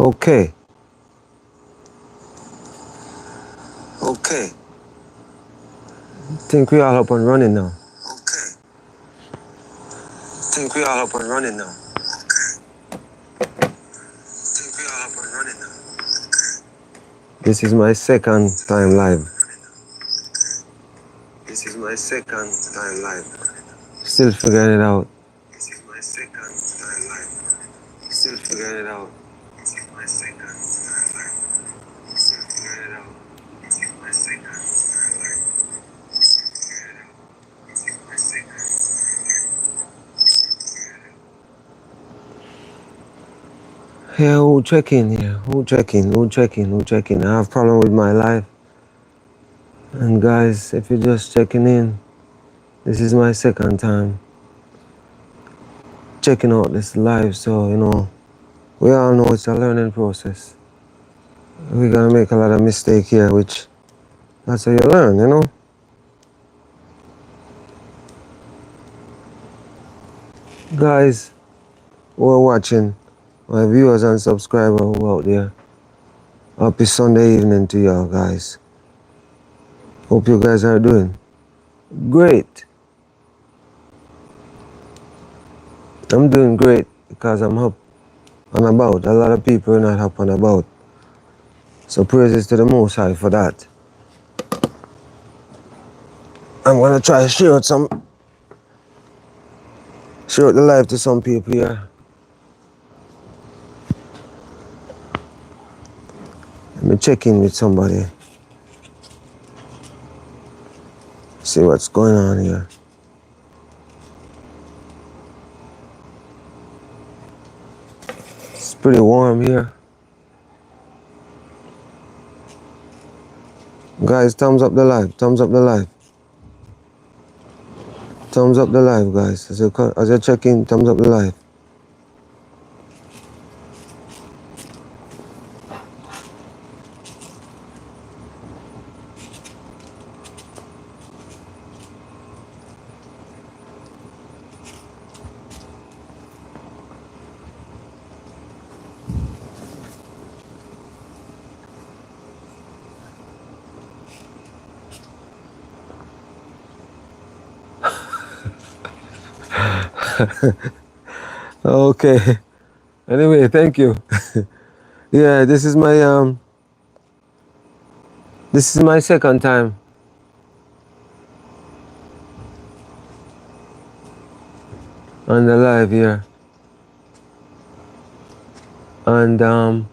Okay. Okay. Think we all up and running now. Okay. Think we all up and running now. Think we all up and running now. This is my second time live. This is my second time live. Still figuring it out. This is my second time live. Still figuring it out. This is my second time live. Still figuring it out. This is my second time live. Still figuring it out. This is my second time live. Still figuring it out. Yeah, who checking here? Who checking? Who checking? Who checking? I have problem with my life. And guys, if you're just checking in, this is my second time checking out this live, so we all know it's a learning process. We're gonna make a lot of mistakes here, which that's how you learn, Guys who are watching, my viewers and subscribers who are out there, happy Sunday evening to y'all guys. Hope you guys are doing great. I'm doing great because I'm up and about. A lot of people are not up and about. So praises to the Most High for that. I'm gonna try to share out the life to some people here. Let me check in with somebody. See what's going on here. It's pretty warm here. Guys, thumbs up the live, thumbs up the live. Thumbs up the live, guys. As you check in, thumbs up the live. Okay. Anyway, thank you. Yeah, this is my second time on the live here. And I'm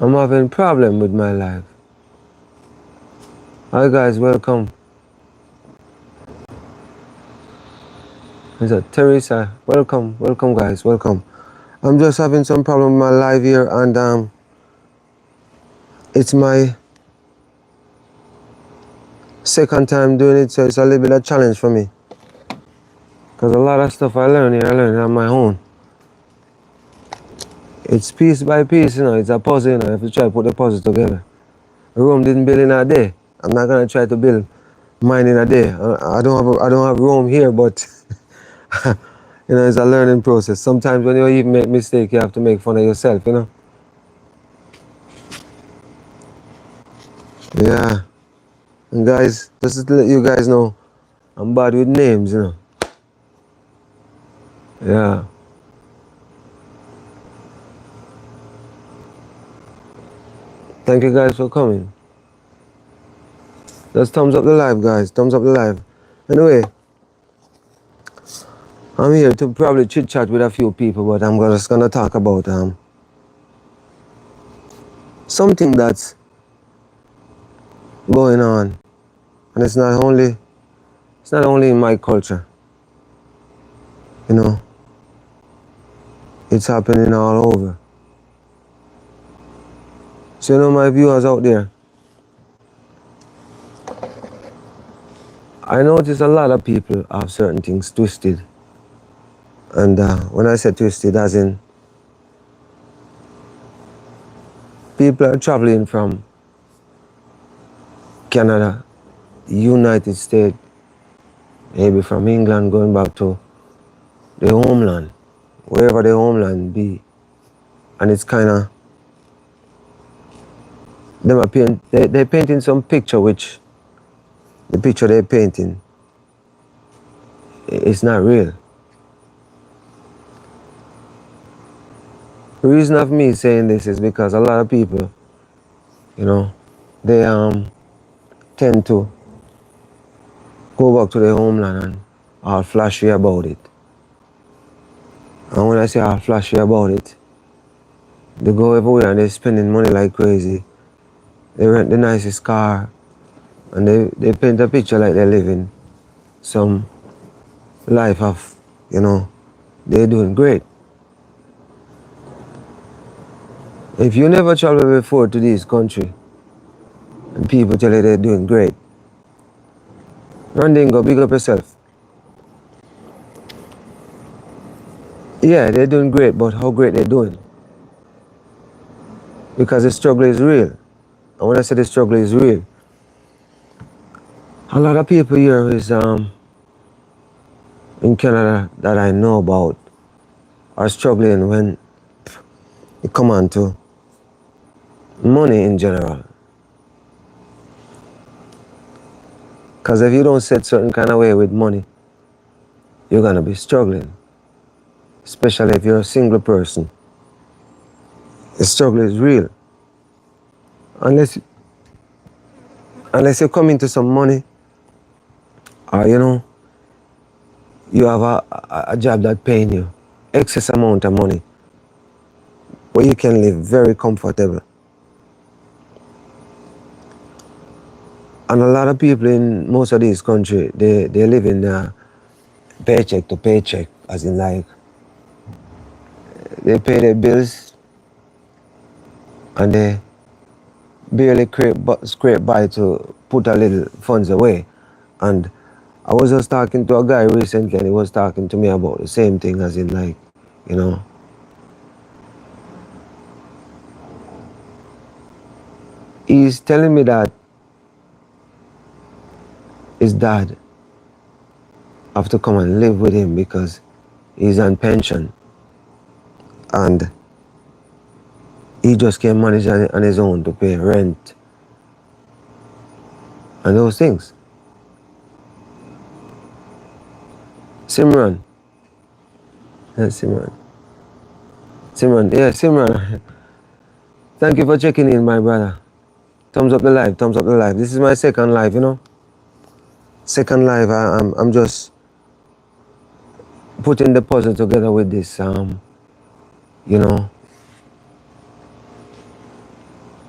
having problem with my life. Hi guys, welcome. Is that Teresa? Welcome guys, welcome. I'm just having some problem with my live here, and it's my second time doing it, so it's a little bit of a challenge for me. Because a lot of stuff I learn here, I learn it on my own. It's piece by piece, it's a puzzle, you have to try to put the puzzle together. Rome didn't build in a day. I'm not gonna try to build mine in a day. I don't have Rome here, but it's a learning process. Sometimes when you even make mistake, you have to make fun of yourself, Yeah. And guys, just to let you guys know, I'm bad with names, Yeah. Thank you guys for coming. Just thumbs up the live, guys. Thumbs up the live. Anyway, I'm here to probably chit chat with a few people, but I'm just gonna talk about something that's going on, and it's not only in my culture. It's happening all over. So my viewers out there, I notice a lot of people have certain things twisted. And when I say twisted, as in people are traveling from Canada, United States, maybe from England going back to their homeland, wherever their homeland be. And it's kind of, they're painting some picture which the picture they're painting, it's not real. The reason of me saying this is because a lot of people, they tend to go back to their homeland and all flashy about it. And when I say all flashy about it, they go everywhere and they're spending money like crazy. They rent the nicest car and they paint a picture like they're living some life of, they're doing great. If you never traveled before to this country and people tell you they're doing great, run there and go big up yourself. Yeah, they're doing great, but how great they're doing? Because the struggle is real. And when I say the struggle is real, a lot of people here is in Canada that I know about are struggling when it come on to money in general. Because if you don't set certain kind of way with money, you're gonna be struggling. Especially if you're a single person. The struggle is real. Unless you come into some money, or you have a job that paying you excess amount of money, where you can live very comfortable. And a lot of people in most of these countries, they live in paycheck to paycheck, as in like, they pay their bills and they barely scrape by to put a little funds away. And I was just talking to a guy recently and he was talking to me about the same thing, as in like, he's telling me that his dad have to come and live with him because he's on pension and he just can't manage on his own to pay rent and those things. Simran. Yeah, Simran. Yeah, Simran. Thank you for checking in, my brother. Thumbs up the live, thumbs up the live. This is my second live, Second live, I'm just putting the puzzle together with this,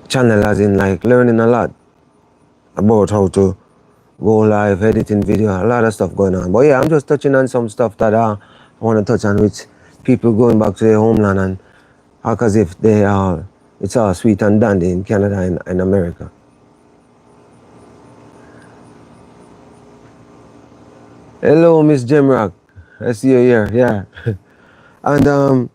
channel, as in like learning a lot about how to go live, editing video, a lot of stuff going on. But yeah, I'm just touching on some stuff that I want to touch on, which people going back to their homeland and act as if it's all sweet and dandy in Canada and America. Hello, Miss Jemrock. I see you here, yeah. And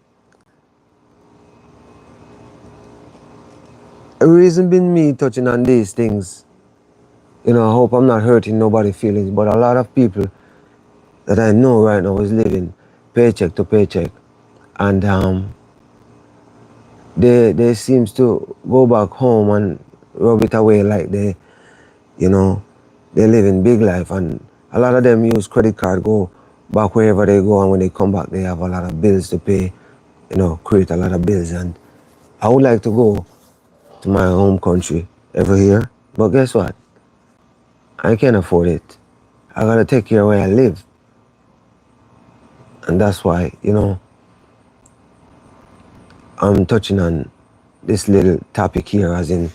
the reason being me touching on these things, I hope I'm not hurting nobody's feelings, but a lot of people that I know right now is living paycheck to paycheck. And they seems to go back home and rub it away like they live in big life. And a lot of them use credit card, go back wherever they go, and when they come back, they have a lot of bills to pay, create a lot of bills. And I would like to go to my home country every year, but guess what? I can't afford it. I gotta take care of where I live. And that's why, I'm touching on this little topic here, as in,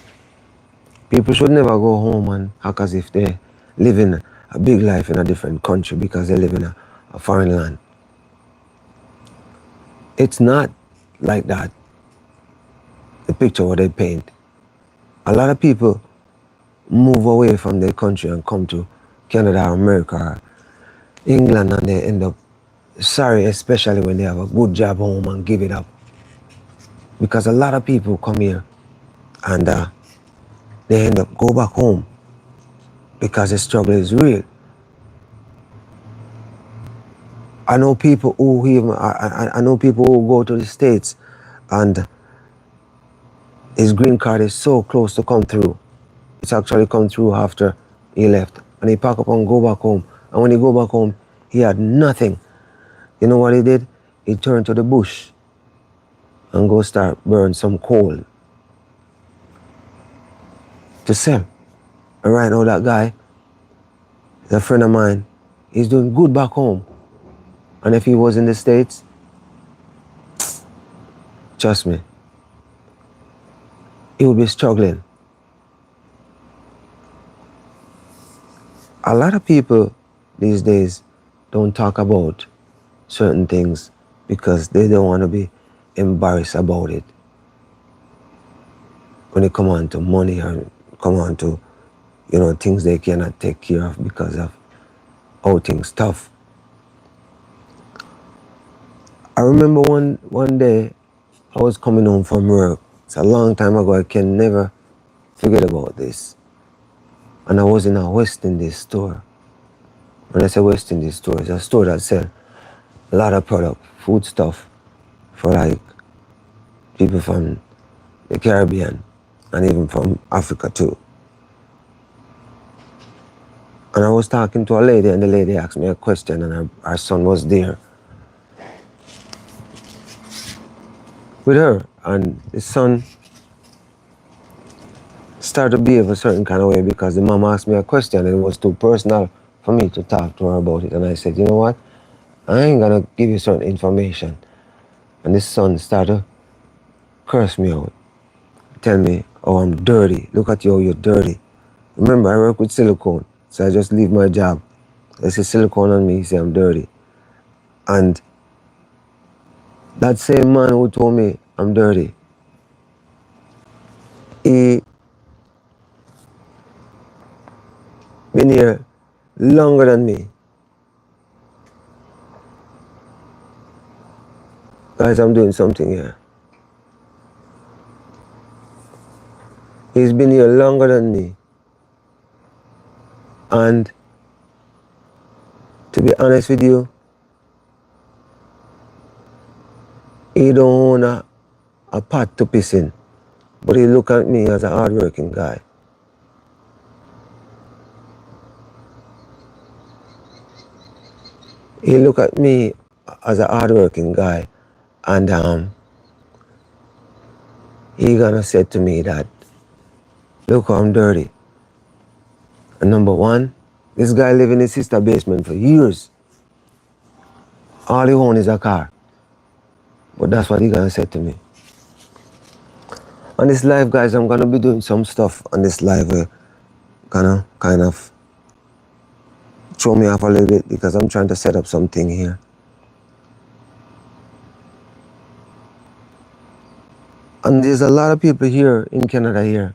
people should never go home and act as if they're living a big life in a different country because they live in a foreign land. It's not like that, the picture what they paint. A lot of people move away from their country and come to Canada or America or England, and they end up sorry, especially when they have a good job home, and give it up. Because a lot of people come here and they end up go back home because the struggle is real. I know people who even I know people who go to the States and his green card is so close to come through. It's actually come through after he left. And he pack up and go back home. And when he go back home, he had nothing. You know what he did? He turned to the bush and go start burn some coal to sell. And right now that guy is a friend of mine. He's doing good back home. And if he was in the States, trust me, he would be struggling. A lot of people these days don't talk about certain things because they don't want to be embarrassed about it. When it come on to money or come on to, things they cannot take care of because of how things tough. I remember one day I was coming home from work. It's a long time ago. I can never forget about this. And I was in a West Indies store. When I say West Indies store, it's a store that sells a lot of product, food stuff for like people from the Caribbean and even from Africa too. And I was talking to a lady and the lady asked me a question and her son was there with her. And the son started to behave a certain kind of way because the mom asked me a question and it was too personal for me to talk to her about it. And I said, you know what? I ain't gonna give you certain information. And the son started to curse me out, tell me, oh, I'm dirty. Look at you, how you're dirty. Remember, I work with silicone, so I just leave my job. I see silicone on me, he say I'm dirty. And that same man who told me I'm dirty, he been here longer than me. Guys, I'm doing something here. He's been here longer than me. And to be honest with you, he don't own a pot to piss in. But he look at me as a hardworking guy. He look at me as a hardworking guy. And he gonna say to me that, look how I'm dirty. And number one, this guy live in his sister's basement for years. All he own is a car. But that's what he gonna say to me. On this live, guys, I'm gonna be doing some stuff on this live gonna kind of throw me off a little bit because I'm trying to set up something here. And there's a lot of people here in Canada here.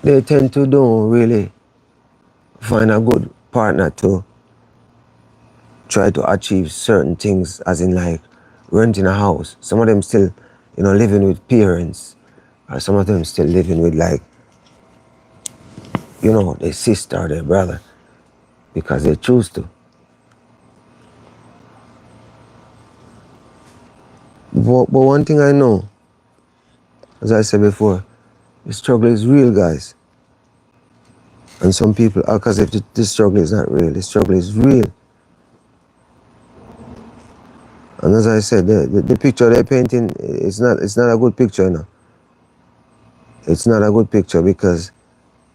They tend to don't really find a good partner to try to achieve certain things, as in like renting a house. Some of them still, living with parents, or some of them still living with like, their sister or their brother, because they choose to. But one thing I know, as I said before, the struggle is real, guys. And some people act as if the struggle is not real. The struggle is real. And as I said, the picture they're painting, it's not a good picture, It's not a good picture because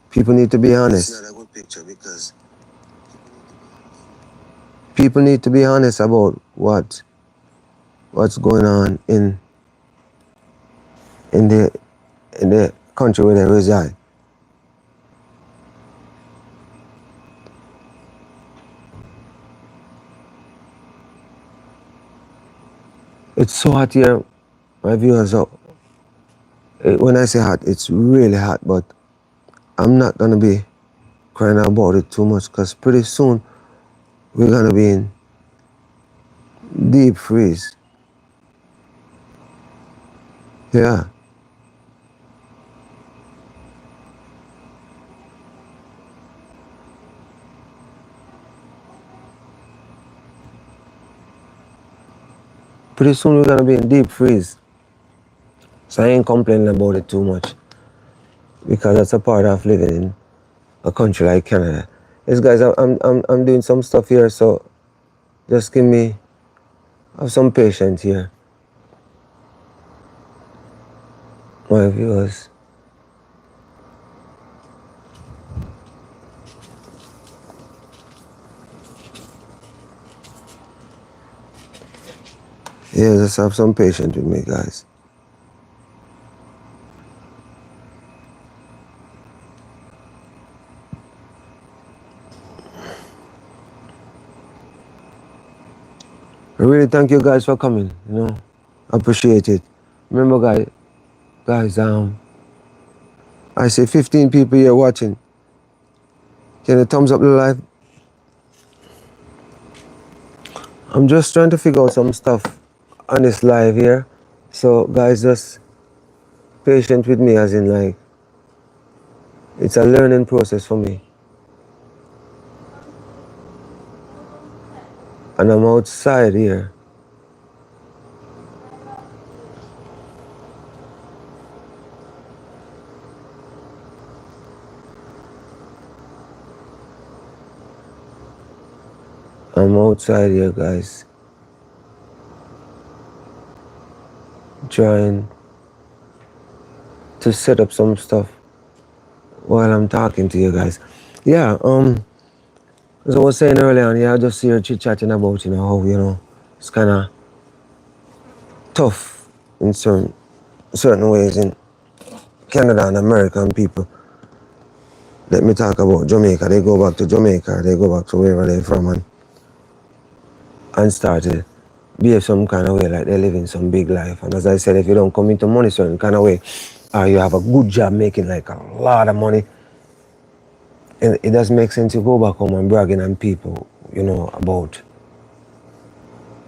people need to be honest. It's not a good picture because people need to be honest about what's going on in the country where they reside. It's so hot here, my viewers. When I say hot, it's really hot, but I'm not gonna be crying about it too much because pretty soon we're gonna be in deep freeze. Yeah. Pretty soon we're gonna be in deep freeze. So I ain't complaining about it too much because that's a part of living in a country like Canada. Yes, guys, I'm doing some stuff here, so just have some patience here, my viewers. Yeah, just have some patience with me, guys. I really thank you guys for coming, appreciate it. Remember, guys, I see 15 people here watching. Can you thumbs up the live? I'm just trying to figure out some stuff on this live here. So, guys, just patient with me, as in, like, it's a learning process for me. And I'm outside here. I'm outside here, guys. Trying to set up some stuff while I'm talking to you guys. Yeah, as I was saying earlier on, yeah, I just hear chit-chatting about, how, it's kind of tough in certain ways in Canada and American people. Let me talk about Jamaica. They go back to Jamaica, they go back to wherever they're from and start to behave some kind of way like they're living some big life. And as I said, if you don't come into money certain kind of way, or you have a good job making like a lot of money, it doesn't make sense to go back home and bragging on people, about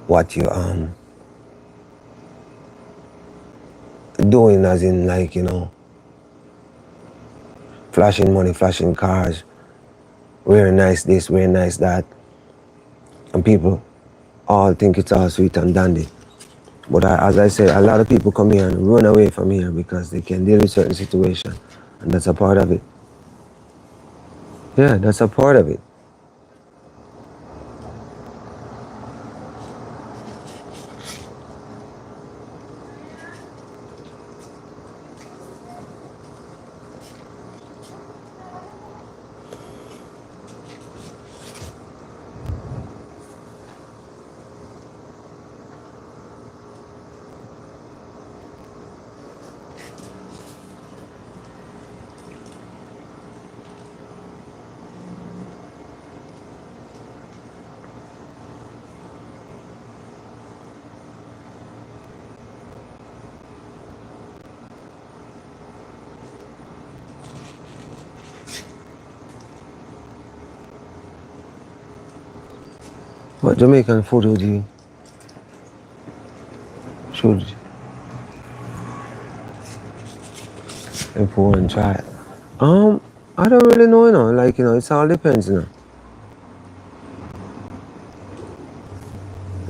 what you doing, as in, like, flashing money, flashing cars, wearing nice this, wearing nice that, and people all think it's all sweet and dandy. But as I said, a lot of people come here and run away from here because they can deal with certain situations, and that's a part of it. Yeah, that's a part of it. What Jamaican food would you should import and try it? I don't really know, like, it all depends, It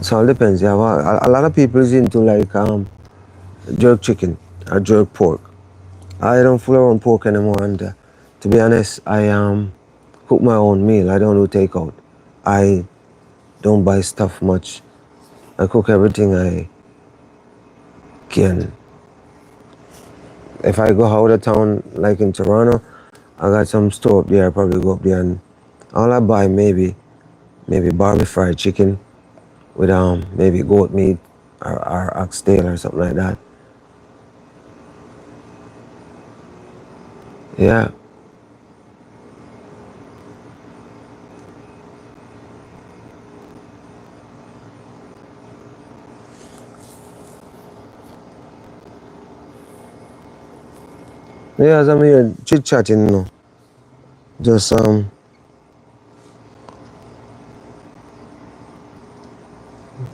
all depends. Yeah, well, a lot of people is into, like, jerk chicken or jerk pork. I don't fool around pork anymore, and to be honest, I cook my own meal. I don't do takeout. I don't buy stuff much. I cook everything I can. If I go out of town, like in Toronto, I got some store up there. I probably go up there and all I buy maybe barbecue fried chicken with maybe goat meat or oxtail or something like that. Yeah. Yeah, as I'm here chit chatting, just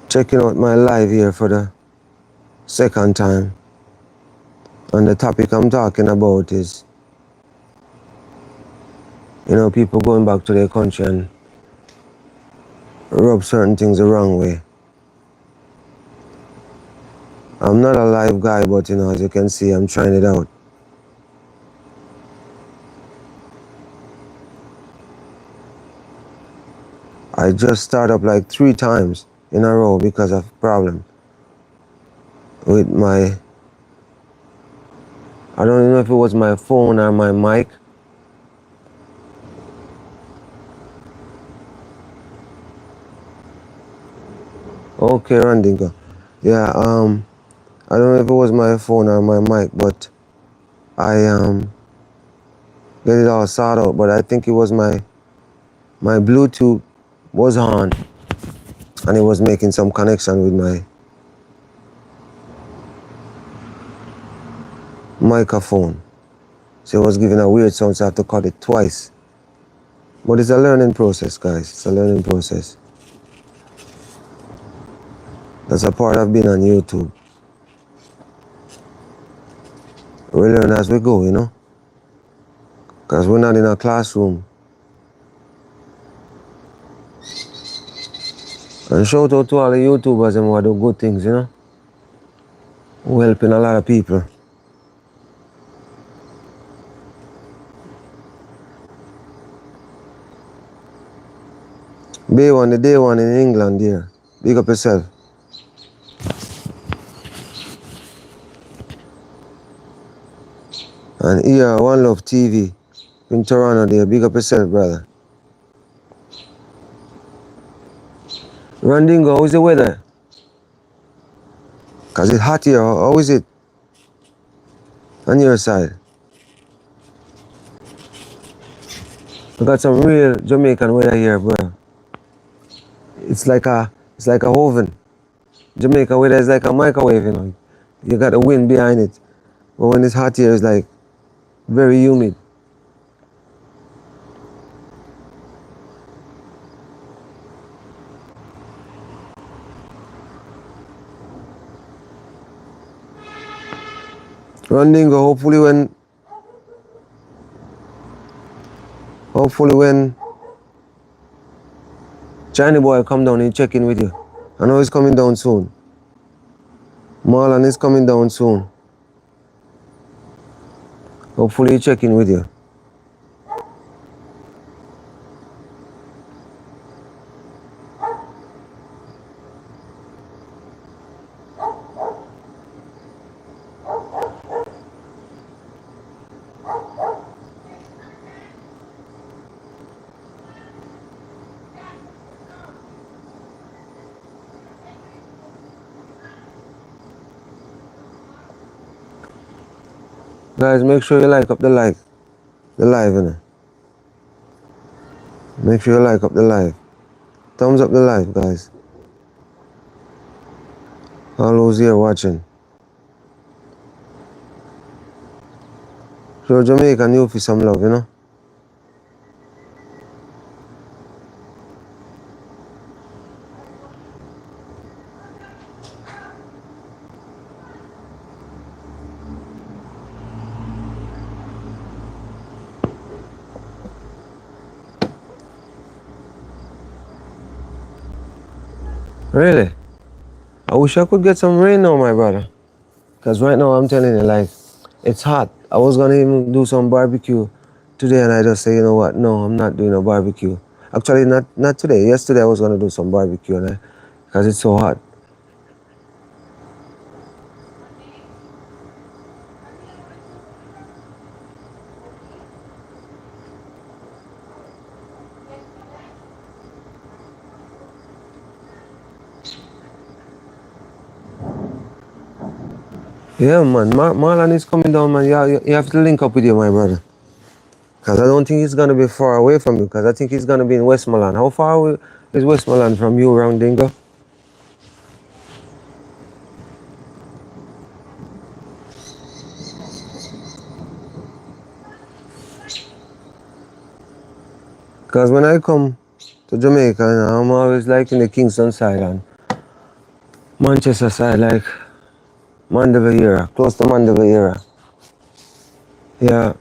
checking out my live here for the second time. And the topic I'm talking about is, people going back to their country and rub certain things the wrong way. I'm not a live guy, but you know, as you can see, I'm trying it out. I just started up like 3 times in a row because of problem with my, I don't even know if it was my phone or my mic. Okay, Randingo. Yeah, I don't know if it was my phone or my mic, but I get it all sorted out. But I think it was my Bluetooth was on, and it was making some connection with my microphone. So it was giving a weird sound, so I have to cut it twice. But it's a learning process, guys. It's a learning process. That's a part of being on YouTube. We learn as we go, you know? Because we're not in a classroom. And shout out to all the YouTubers and who do good things, you know? Who helping a lot of people. the day one in England there. Big up yourself. And here, One Love TV in Toronto there. Big up yourself, brother. Randingo, how's the weather? Because it's hot here. How is it on your side? We got some real Jamaican weather here, bro. It's like a oven. Jamaican weather is like a microwave, you know. You got the wind behind it. But when it's hot here, it's like very humid. Randingo, hopefully when China boy come down, he'll check in with you. I know he's coming down soon. Marlon is coming down soon. Hopefully he'll check in with you. Guys, make sure you like up the live, you know. Make sure you like up the live. Thumbs up the live, guys. All those here watching. Show Jamaican Newfie some love, you know. Really? I wish I could get some rain now, my brother. Because right now, I'm telling you, like, it's hot. I was going to even do some barbecue today, and I just say, you know what? No, I'm not doing a barbecue. Actually, not today. Yesterday, I was going to do some barbecue, because it's so hot. Yeah, man. Marlon is coming down, man. You have to link up with you, my brother. Because I don't think he's going to be far away from you, because I think he's going to be in Westmoreland. How far away is Westmoreland from you, Roundingo? Because when I come to Jamaica, you know, I'm always like in the Kingston side and Manchester side, like Mandeville area, close to Mandeville area. Yeah.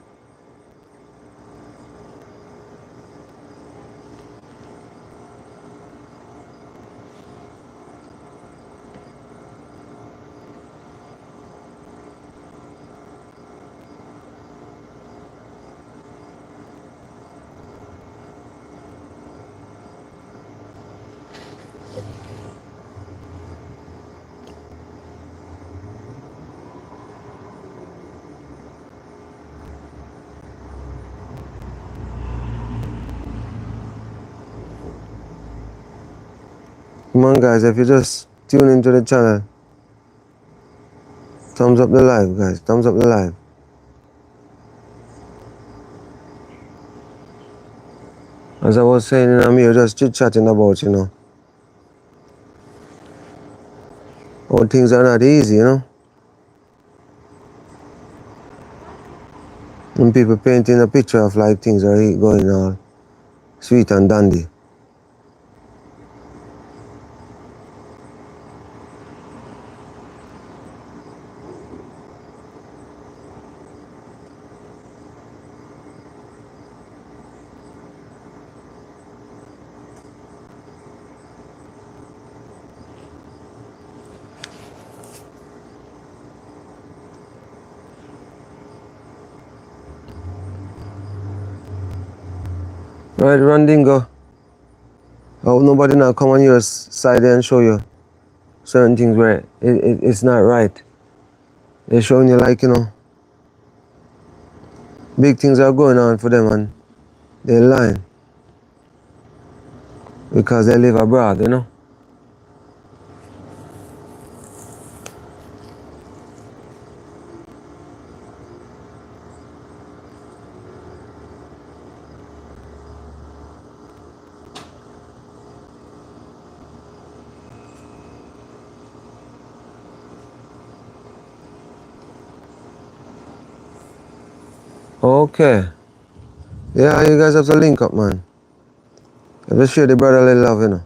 Come on guys, if you just tune into the channel, thumbs up the live guys, thumbs up the live. As I was saying, I'm here just chit-chatting about, how things are not easy, And people painting a picture of like things are going all sweet and dandy. Right, Randingo. I hope nobody now come on your side and show you certain things where it's not right. They're showing you like, big things are going on for them and they're lying. Because they live abroad, Okay. Yeah, you guys have to link up, man. You have to share the brotherly love,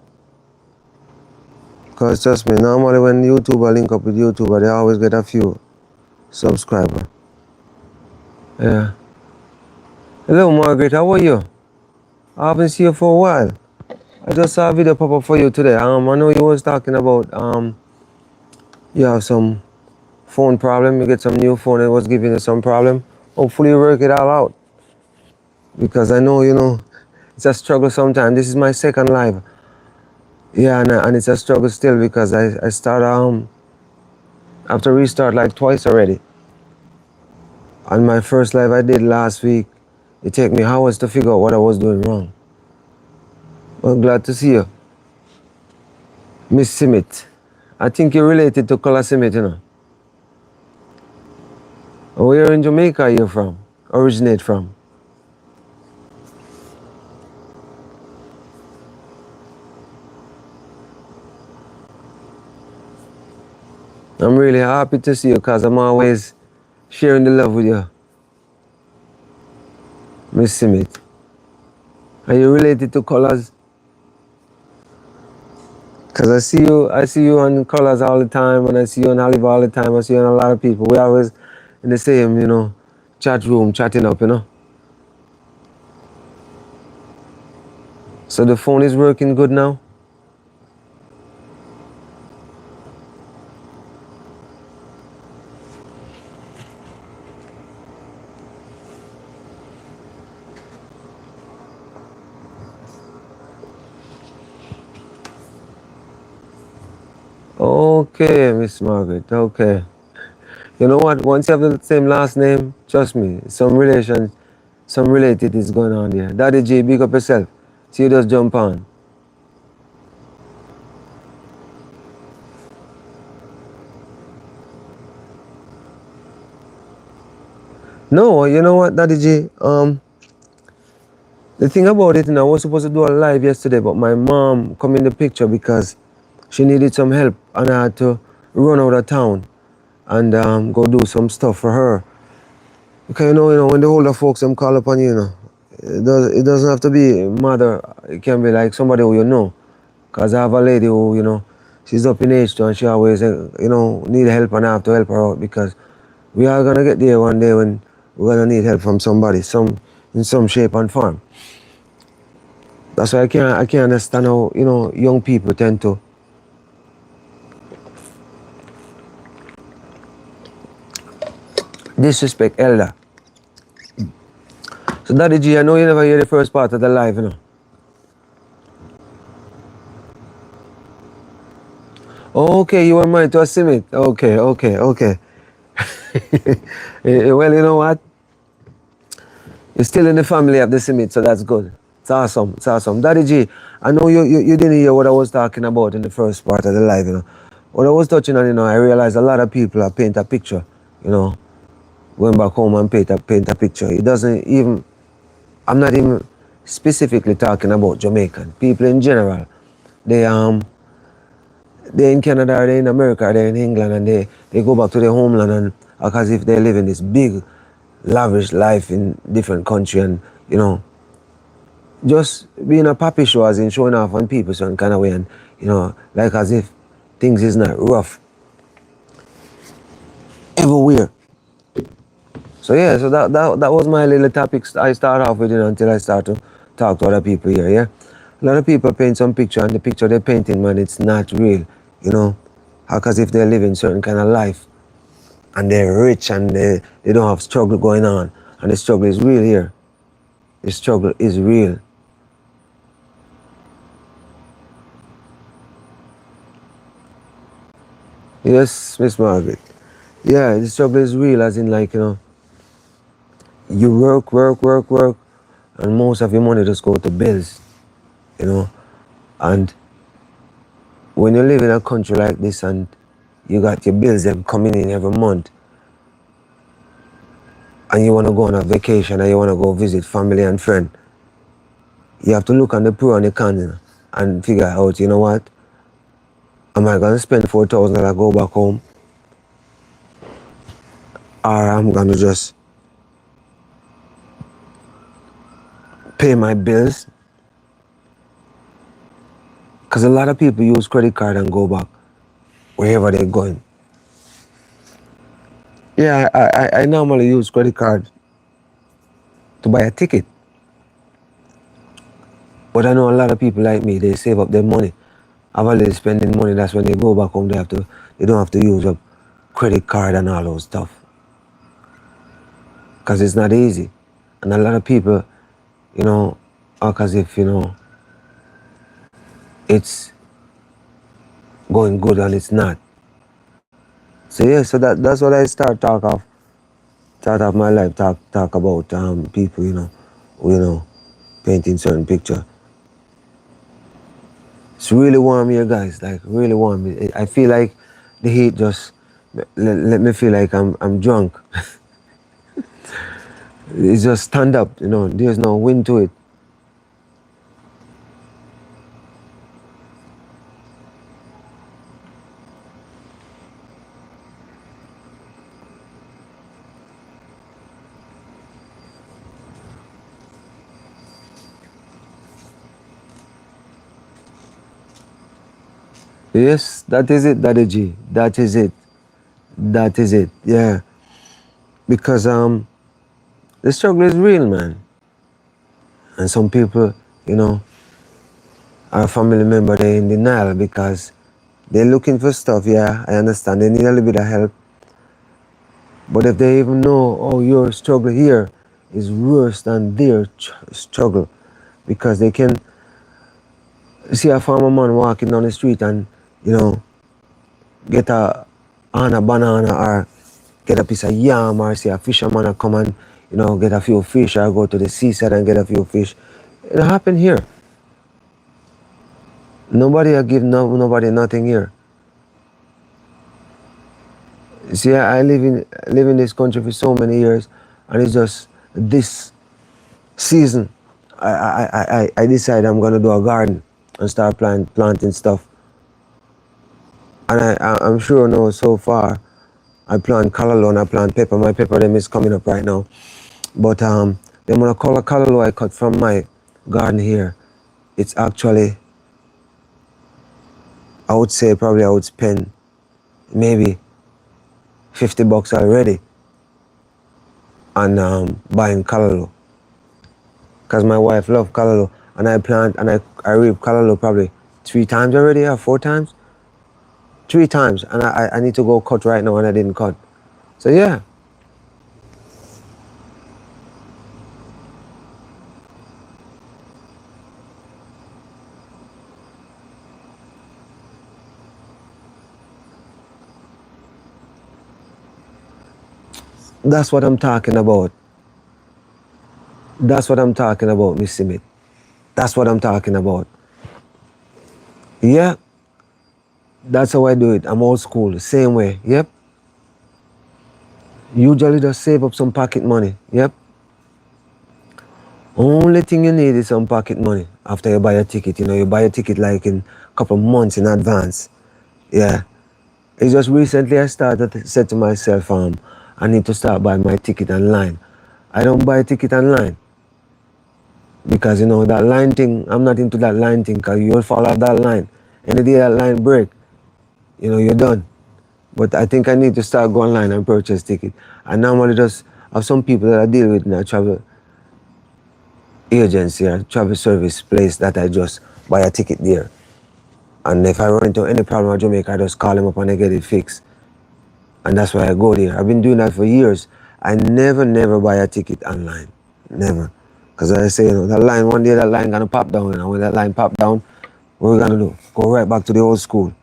Because trust me, normally when YouTuber link up with YouTuber, they always get a few subscribers. Yeah. Hello, Margaret. How are you? I haven't seen you for a while. I just saw a video pop up for you today. I know you was talking about you have some phone problem. You get some new phone and it was giving you some problem. Hopefully you work it all out. Because I know, it's a struggle sometimes. This is my second live. Yeah, and it's a struggle still because I start I have to restart like twice already. On my first live I did last week, it took me hours to figure out what I was doing wrong. Well, glad to see you. Miss Simit. I think you're related to Color Simit, Where in Jamaica are you from? Originate from? I'm really happy to see you because I'm always sharing the love with you. Miss Simit. Are you related to Colors? Because I see you on Colors all the time, and I see you on Olive all the time, I see you on a lot of people. We always in the same, chat room, chatting up, So the phone is working good now? Okay, Miss Margaret, okay. You know what? Once you have the same last name, trust me, some related is going on there. Daddy J, big up yourself. See you just jump on. No, you know what, Daddy J? The thing about it, I was supposed to do a live yesterday, but my mom come in the picture because she needed some help and I had to run out of town and go do some stuff for her. Because when the older folks call upon you, it doesn't have to be mother, it can be like somebody who you know. Because I have a lady who, she's up in age too and she always, need help and I have to help her out because we are going to get there one day when we're going to need help from somebody, in some shape and form. That's why I can't understand how, young people tend to disrespect elder. So Daddy G, I know you never hear the first part of the live, Okay, you were married to a Simit. Okay. Well, you know what? You're still in the family of the Simit, so that's good. It's awesome. It's awesome. Daddy G, I know you didn't hear what I was talking about in the first part of the live, What I was touching on, I realized a lot of people are paint a picture, you know, going back home and paint a picture. It doesn't even, I'm not even specifically talking about Jamaican. People in general, they they're in Canada, or they're in America, or they're in England, and they go back to their homeland and act as if they're living this big, lavish life in different country, and just being a papi show, as in showing off on people certain kind of way, and like as if things is not rough everywhere. So yeah, so that was my little topics I start off with, until I start to talk to other people here. Yeah, a lot of people paint some picture, and the picture they're painting, man, it's not real. Act as if they're living certain kind of life, and they're rich, and they don't have struggle going on, and the struggle is real here. The struggle is real. Yes, Miss Margaret. Yeah, the struggle is real, as in, like, you work, and most of your money just go to bills, and when you live in a country like this, and you got your bills them coming in every month, and you want to go on a vacation, and you want to go visit family and friend, you have to look on the pro and the cons, and figure out, what, am I going to spend 4,000 and I go back home, or I'm going to just pay my bills? Because a lot of people use credit card and go back wherever they're going. Yeah, I normally use credit card to buy a ticket. But I know a lot of people like me, they save up their money. While they're spending money, that's when they go back home, they don't have to use up credit card and all those stuff. Because it's not easy. And a lot of people, act as if, it's going good, and it's not. So yeah, so that's what I start off my life, talk about people, who, painting certain picture. It's really warm here, guys, like really warm. I feel like the heat just let me feel like I'm drunk. It's just stand up, there's no wind to it. Yes, that is it, Daddy G. That is it. That is it. Yeah. Because the struggle is real, man. And some people, our family member, they're in denial because they're looking for stuff. Yeah, I understand. They need a little bit of help. But if they even know, oh, your struggle here is worse than their struggle, because they can see a farmer man walking down the street and, get a banana, or get a piece of yam, or see a fisherman come and, get a few fish, or go to the seaside and get a few fish. It happen here. Nobody will give nobody nothing here. See, I live in this country for so many years, and it's just this season I decide I'm gonna do a garden and start planting stuff. And I'm sure now so far I plant callaloo and I plant pepper. My pepper them is coming up right now. But the amount of callaloo I cut from my garden here, it's actually, I would say probably I would spend maybe $50 already on buying callaloo. Because my wife loves callaloo, and I plant and I reap callaloo probably 3 times already, or 4 times. 3 times, and I need to go cut right now, and I didn't cut. So yeah. That's what I'm talking about. That's what I'm talking about, Miss Simit. That's what I'm talking about. Yeah, that's how I do it. I'm old school, same way. Yep. Usually just save up some pocket money. Yep. Only thing you need is some pocket money after you buy a ticket. You know, you buy a ticket like in a couple months in advance. Yeah. It's just recently I started to say to myself, I need to start buying my ticket online. I don't buy a ticket online because, you know, that line thing, I'm not into that line thing because you'll fall off that line. Any day that line break, you know, you're done. But I think I need to start go online and purchase ticket. I normally just have some people that I deal with in a travel agency or travel service place that I just buy a ticket there. And if I run into any problem at Jamaica, I just call them up and I get it fixed. And that's why I go there. I've been doing that for years. I never buy a ticket online. Never. Because I say, you know, that line, one day that line gonna pop down. And when that line pop down, what we gonna do? Go right back to the old school.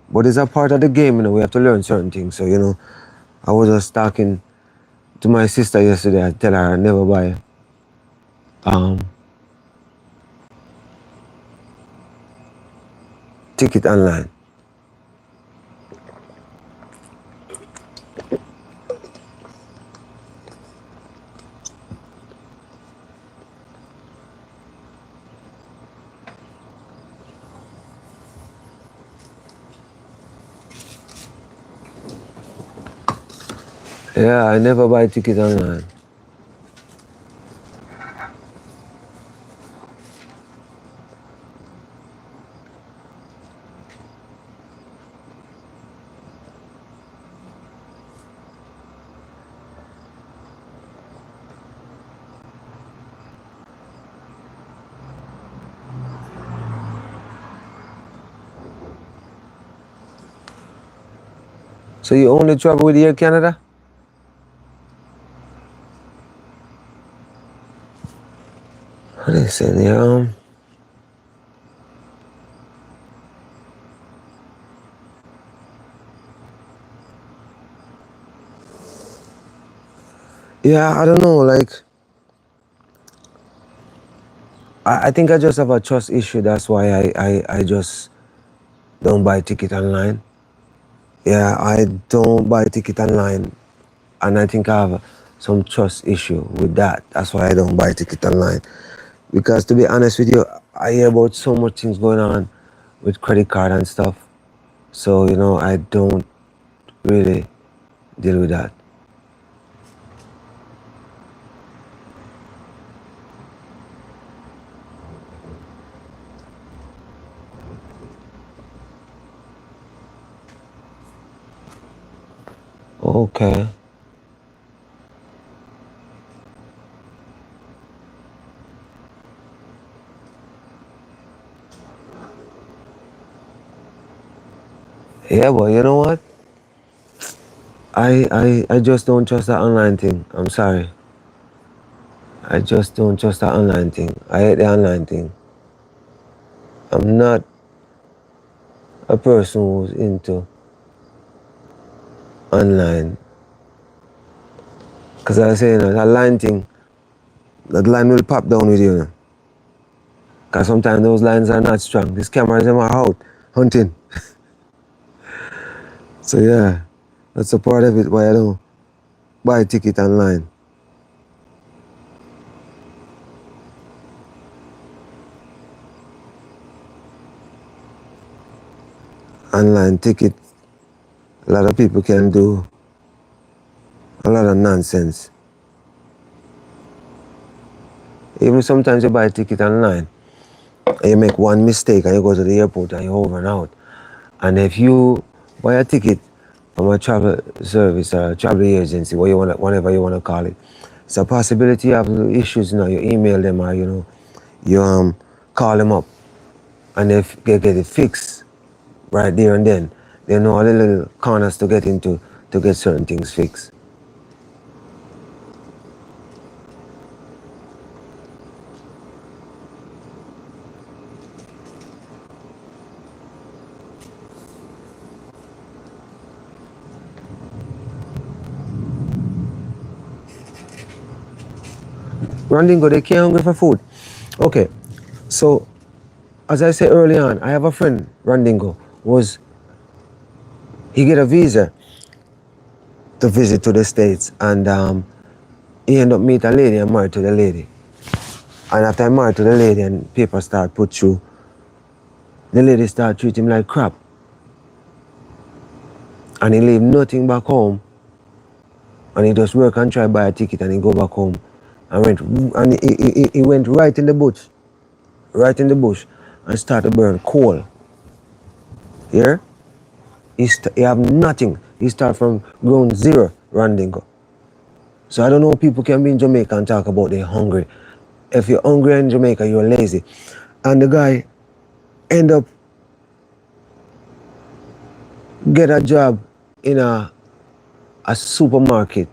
But it's a part of the game, you know, we have to learn certain things. So, you know, I was just talking to my sister yesterday. I tell her I never buy um, ticket online. Yeah, I never buy ticket online. So you only travel with Air Canada? Listen, yeah, yeah, I don't know, like, I think I just have a trust issue. That's why I just don't buy ticket online. Yeah, I don't buy ticket online. And I think I have some trust issue with that. That's why I don't buy ticket online. Because to be honest with you, I hear about so much things going on with credit card and stuff. So, you know, I don't really deal with that. Okay. Yeah, but you know what? I just don't trust that online thing. I'm sorry. I just don't trust that online thing. I hate the online thing. I'm not a person who's into online. Because I say, you know, that line thing, that line will pop down with you. You know? Because sometimes those lines are not strong. These cameras in my house hunting. So yeah, that's a part of it why I don't buy a ticket online. Online ticket, a lot of people can do a lot of nonsense. Even sometimes you buy a ticket online and you make one mistake and you go to the airport and you're over and out. And if you buy a ticket from a travel service or a travel agency, whatever you want to call it, it's a possibility you have issues, you know, you email them or, you know, you call them up and if they get it fixed right there and then, they know all the little corners to get into to get certain things fixed. Randingo, they can't hungry for food. Okay, So, as I said early on, I have a friend, Randingo, he get a visa to visit to the States, and he end up meet a lady and married to the lady. And after I married to the lady and paper start put through, the lady start treat him like crap. And he leave nothing back home. And he just work and try buy a ticket and he go back home. And he went right in the bush, and started to burn coal. Here, he have nothing. He start from ground zero, Randingo. So I don't know how people can be in Jamaica and talk about they're hungry. If you're hungry in Jamaica, you're lazy. And the guy end up get a job in a supermarket.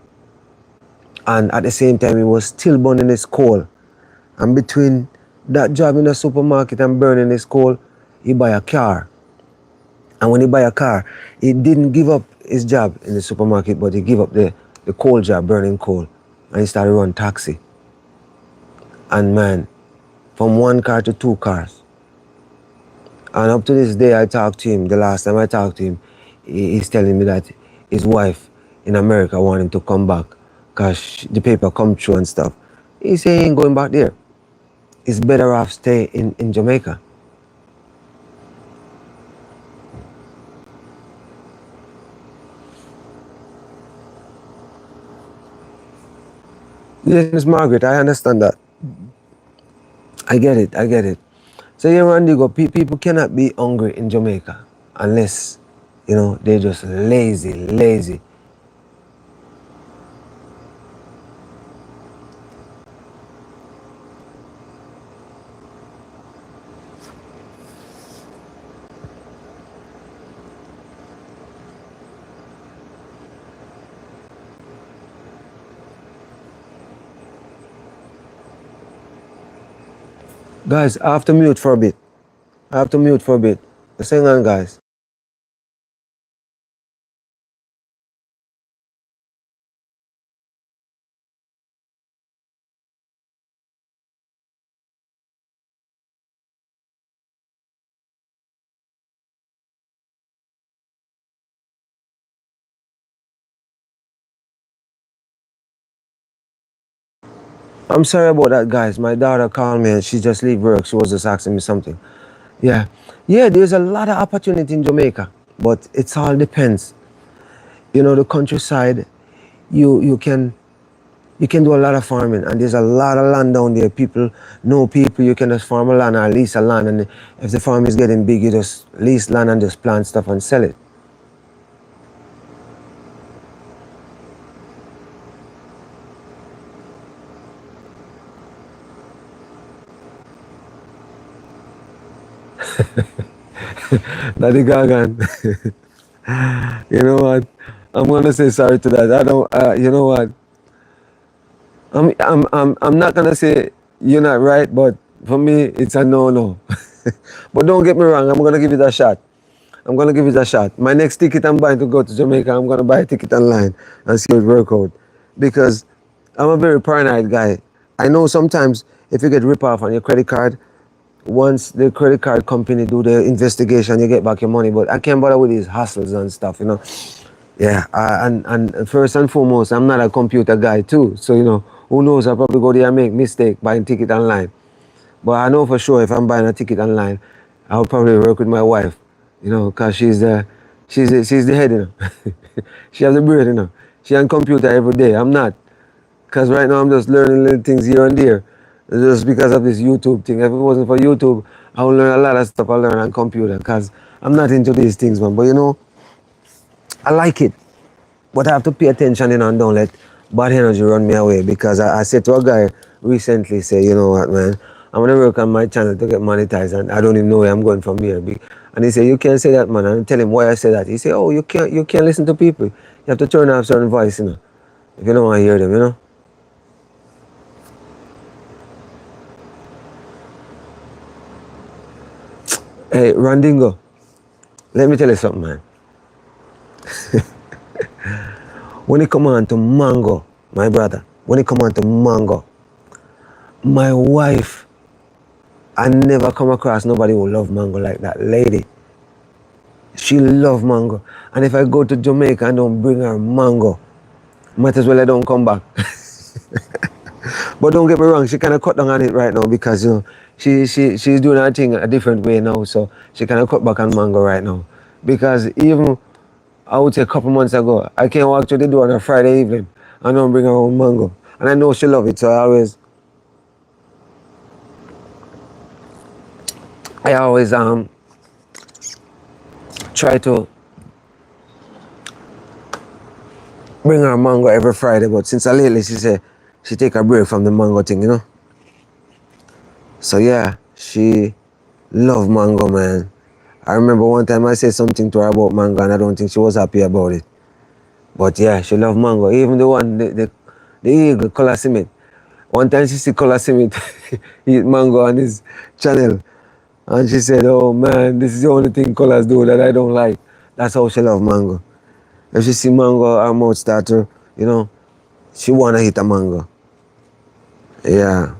And at the same time, he was still burning his coal. And between that job in the supermarket and burning his coal, he buy a car. And when he buy a car, he didn't give up his job in the supermarket, but he give up the coal job, burning coal. And he started run taxi. And man, from one car to two cars. And up to this day, I talked to him. The last time I talked to him, he's telling me that his wife in America want him to come back because the paper come through and stuff. He say he ain't going back there. It's better off stay in Jamaica. Yes, Miss Margaret, I understand that. I get it. So here, Randigo, people cannot be hungry in Jamaica unless, they're just lazy. Guys, I have to mute for a bit. Just hang on, guys. I'm sorry about that, guys. My daughter called me and she just leave work. She was just asking me something. Yeah. Yeah, there's a lot of opportunity in Jamaica, but it all depends. The countryside, you can do a lot of farming, and there's a lot of land down there. People know people, you can just farm a land or lease a land, and if the farm is getting big, you just lease land and just plant stuff and sell it. Daddy Gagan. You know what? I'm gonna say sorry to that. I don't. You know what? I'm not gonna say you're not right, but for me, it's a no. But don't get me wrong. I'm gonna give it a shot. My next ticket I'm buying to go to Jamaica, I'm gonna buy a ticket online and see how it work out. Because I'm a very paranoid guy. I know sometimes if you get rip off on your credit card, once the credit card company do the investigation, you get back your money. But I can't bother with these hustles and stuff. Yeah, and first and foremost, I'm not a computer guy too. So, who knows, I'll probably go there and make mistake buying ticket online. But I know for sure if I'm buying a ticket online, I'll probably work with my wife, because she's the head. She has the brain. She on computer every day. I'm not. Because right now I'm just learning little things here and there. Just because of this YouTube thing. If it wasn't for YouTube, I would learn a lot of stuff I learn on computer. Because I'm not into these things, man. But I like it. But I have to pay attention, and don't let bad energy run me away. Because I said to a guy recently, say, you know what, man, I'm going to work on my channel to get monetized, and I don't even know where I'm going from here. And he said, you can't say that, man. And I tell him why I say that. He said, oh, you can't listen to people. You have to turn off certain voice, if you don't want to hear them. Hey, Randingo, let me tell you something, man. When it come on to mango, my brother, my wife I never come across nobody who love mango like that lady. She love mango. And if I go to Jamaica and don't bring her mango, might as well I don't come back. But don't get me wrong, she kind of cut down on it right now because she's doing her thing a different way now. So she kind of cut back on mango right now. Because even I would say a couple months ago, I can't walk through the door on a Friday evening and don't bring her own mango. And I know she love it, so I always try to bring her mango every Friday. But since lately she said she take a break from the mango thing. So yeah, she love mango, man. I remember one time I said something to her about mango and I don't think she was happy about it. But yeah, she love mango. Even the one, the eagle, color cement. One time she see color cement eat mango on his channel. And she said, oh man, this is the only thing colors do that I don't like. That's how she love mango. If she see mango, her mouth start to, she wanna eat a mango. Yeah.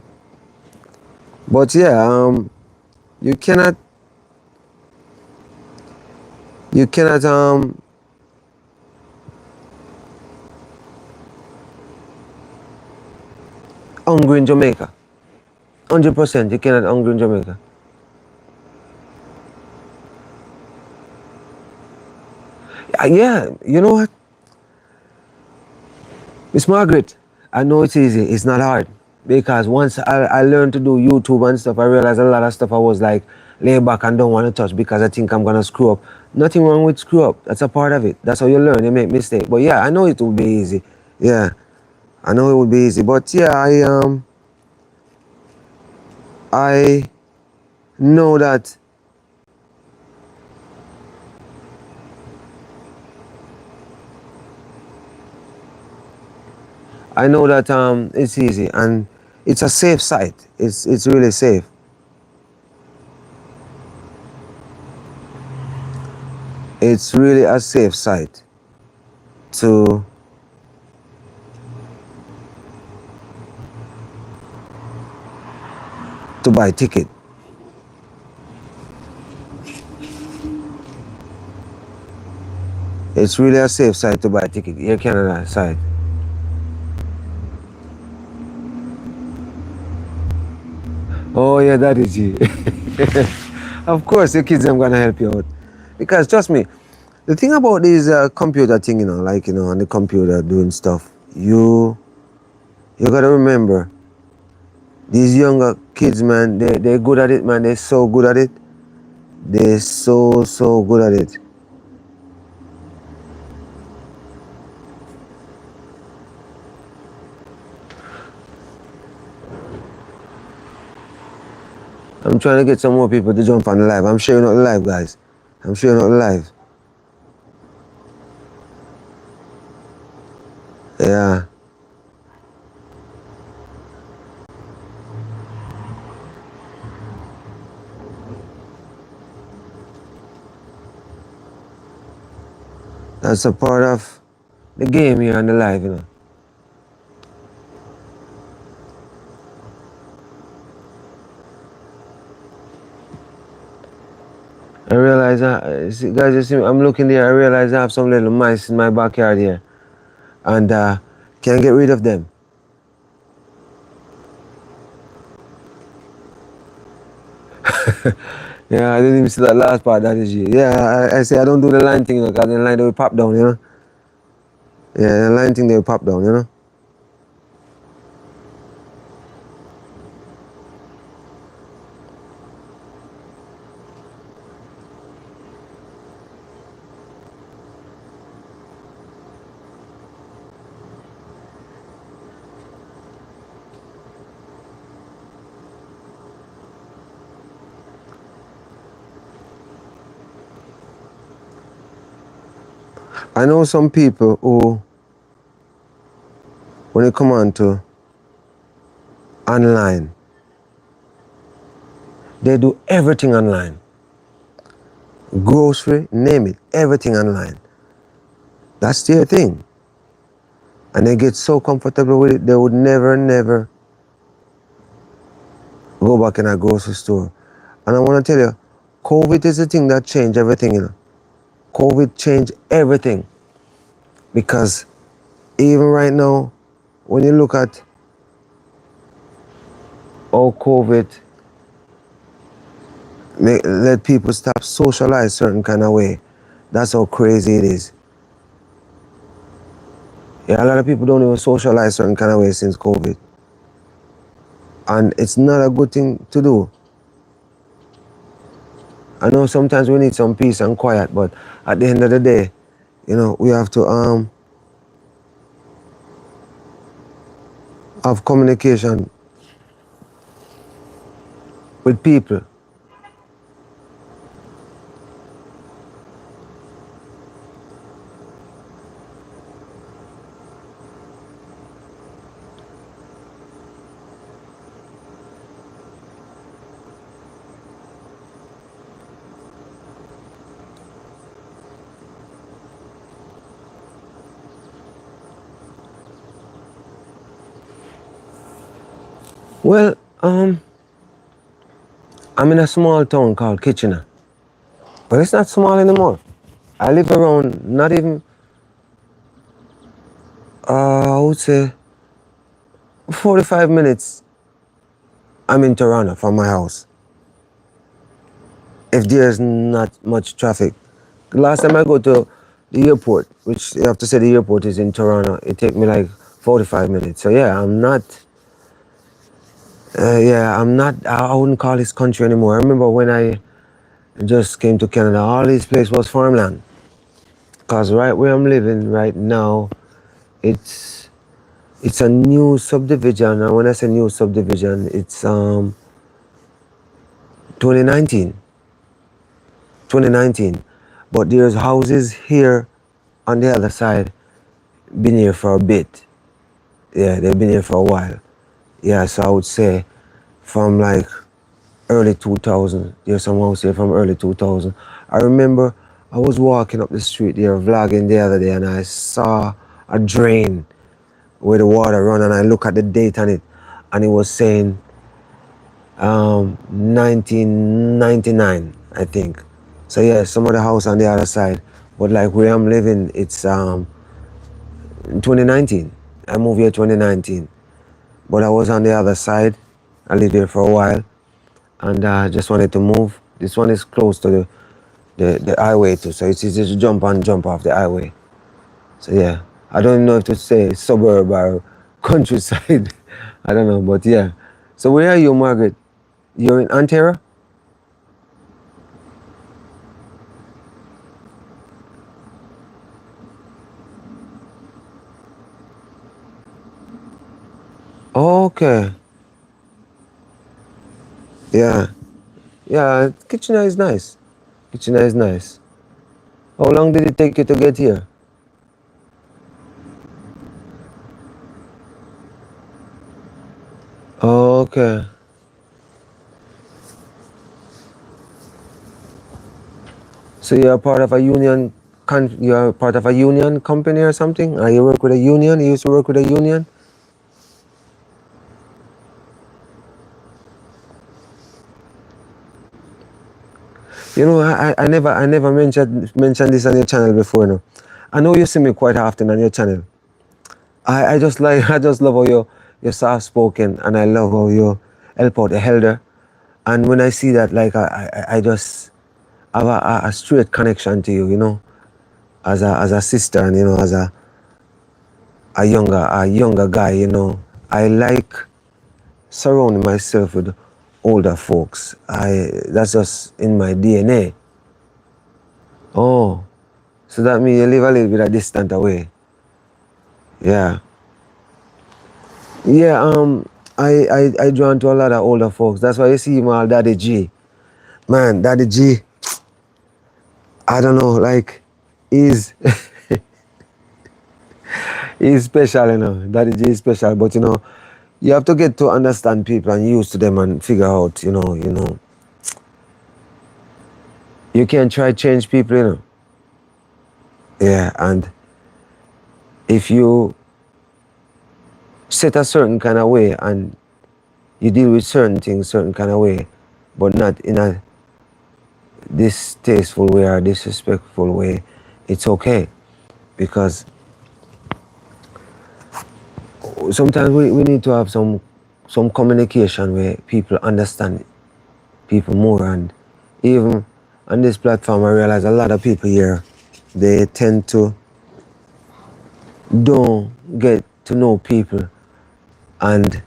But yeah, you cannot hungry in Jamaica. 100% you cannot hungry in Jamaica. Yeah, you know what? Miss Margaret, I know it's easy, it's not hard. Because once I learned to do YouTube and stuff, I realized a lot of stuff I was like lay back and don't want to touch because I think I'm gonna screw up. Nothing wrong with screw up. That's a part of it. That's how you learn, you make mistakes. But yeah, I know it will be easy. Yeah. I know it will be easy. But yeah, I know that it's easy and it's a safe site. It's really safe. It's really a safe site to buy ticket. It's really a safe site to buy ticket. Air Canada site. Oh yeah, that is it. Of course, your kids I'm gonna help you out. Because trust me, the thing about this computer thing, like on the computer doing stuff, you gotta remember these younger kids, man, they're good at it, man. They're so good at it. They're so good at it. I'm trying to get some more people to jump on the live. I'm sharing out the live, guys. I'm sharing out the live. Yeah. That's a part of the game here on the live. I realize, guys, you see, I'm looking there, I realize I have some little mice in my backyard here. And can't get rid of them. Yeah, I didn't even see that last part, that is you. Yeah, I say I don't do the line thing, because the line they will pop down. Yeah, the line thing they will pop down. I know some people who, when it come on to online, they do everything online. Grocery, name it, everything online. That's their thing. And they get so comfortable with it, they would never go back in a grocery store. And I want to tell you, COVID is the thing that changed everything, you know. COVID changed everything. Because even right now, when you look at how COVID let people stop socialize certain kind of way, that's how crazy it is. Yeah, a lot of people don't even socialize certain kind of way since COVID. And it's not a good thing to do. I know sometimes we need some peace and quiet, but at the end of the day, you know, we have to have communication with people. Well, I'm in a small town called Kitchener, but it's not small anymore. I live around not even, I would say, 45 minutes. I'm in Toronto from my house. If there's not much traffic. Last time I go to the airport, which you have to say the airport is in Toronto, it take me like 45 minutes. So yeah, I'm not, I wouldn't call this country anymore. I remember when I just came to Canada, all this place was farmland. Because right where I'm living right now, it's it's a new subdivision. And when I say new subdivision, it's 2019. 2019. But there's houses here on the other side, been here for a bit. Yeah, they've been here for a while. Yeah, so I would say from like early 2000. There's some house here from early 2000. I remember I was walking up the street there vlogging the other day and I saw a drain where the water run and I look at the date on it and it was saying 1999, I think. So yeah, some of the house on the other side, but like where I'm living, it's 2019. I moved here 2019, but I was on the other side. I lived here for a while, and I just wanted to move. This one is close to the highway too, so it's easy to jump on, jump off the highway. So yeah, I don't know if to say suburb or countryside. I don't know, but yeah. So where are you, Margaret? You're in Ontario? Okay. Yeah. Yeah, Kitchener is nice. Kitchener is nice. How long did it take you to get here? Okay. So you're part of a union you're part of a union company or something? Or you work with a union? You used to work with a union? You know, I never mentioned this on your channel before, no. I know you see me quite often on your channel. I just like I just love how you're soft spoken and I love how you help out the elder. And when I see that, like I just have a straight connection to you, you know, as a sister and you know as a younger guy, you know. I like surrounding myself with older folks. That's just in my DNA. Oh, so that means you live a little bit a distant away. Yeah. Yeah, I drawn to a lot of older folks. That's why you see him all Daddy G. Man, Daddy G, I don't know, like he's he's special, you know. Daddy G is special, but you know, you have to get to understand people and used to them and figure out, you can't try change people, you know. Yeah, and if you set a certain kind of way and you deal with certain things certain kind of way, but not in a distasteful way or disrespectful way, it's okay. Because sometimes we need to have some communication where people understand people more. And even on this platform, I realize a lot of people here, they tend to don't get to know people, and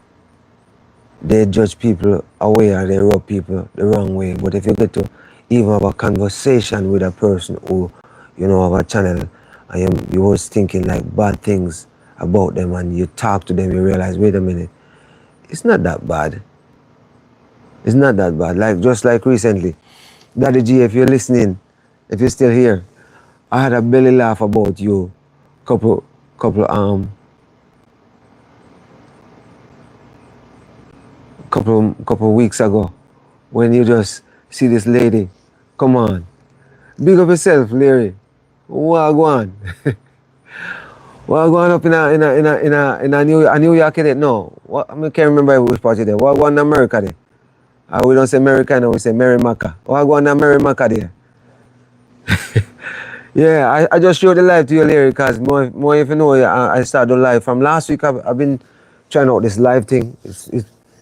they judge people away or they rub people the wrong way. But if you get to even have a conversation with a person who, have a channel, and you was thinking like bad things about them, and you talk to them, you realize, wait a minute, it's not that bad. It's not that bad. Like just like recently, Daddy G, if you're listening, if you're still here, I had a belly laugh about you couple couple couple weeks ago, when you just see this lady. Come on. Big up yourself, Larry. What go on? What going up in a New York in it? No. What, I can't remember which part there. What going in America there? We don't say America now, we say Merrimaca. What going in Merrimaca there? Yeah, I just showed the live to you, Larry, because more if you know, I started the live from last week. I've been trying out this live thing.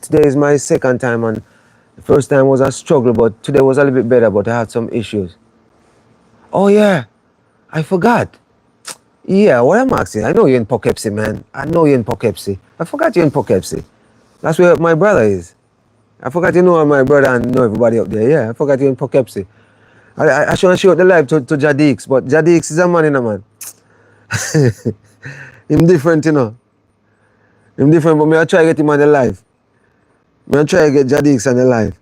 Today is my second time, and the first time was a struggle, but today was a little bit better, but I had some issues. Oh yeah, I forgot. Yeah, what I'm asking, I know you're in Poughkeepsie, man. I know you're in Poughkeepsie. I forgot you're in Poughkeepsie. That's where my brother is. I forgot you know my brother and know everybody up there. Yeah, I forgot you're in Poughkeepsie. I should show the live to Jadix, but Jadix is a man, man. Him different, Him different, but me I try to get him on the live. Me I try to get Jadix on the live.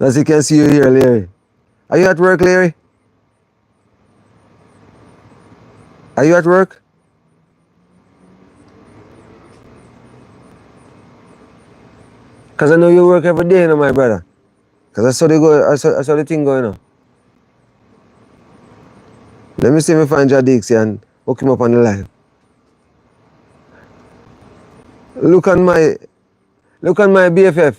As you can see you here, Larry. Are you at work, Larry? Are you at work? Because I know you work every day, my brother. Because I saw the thing going on. Let me see if I find Jadix and hook him up on the live. Look on my BFF.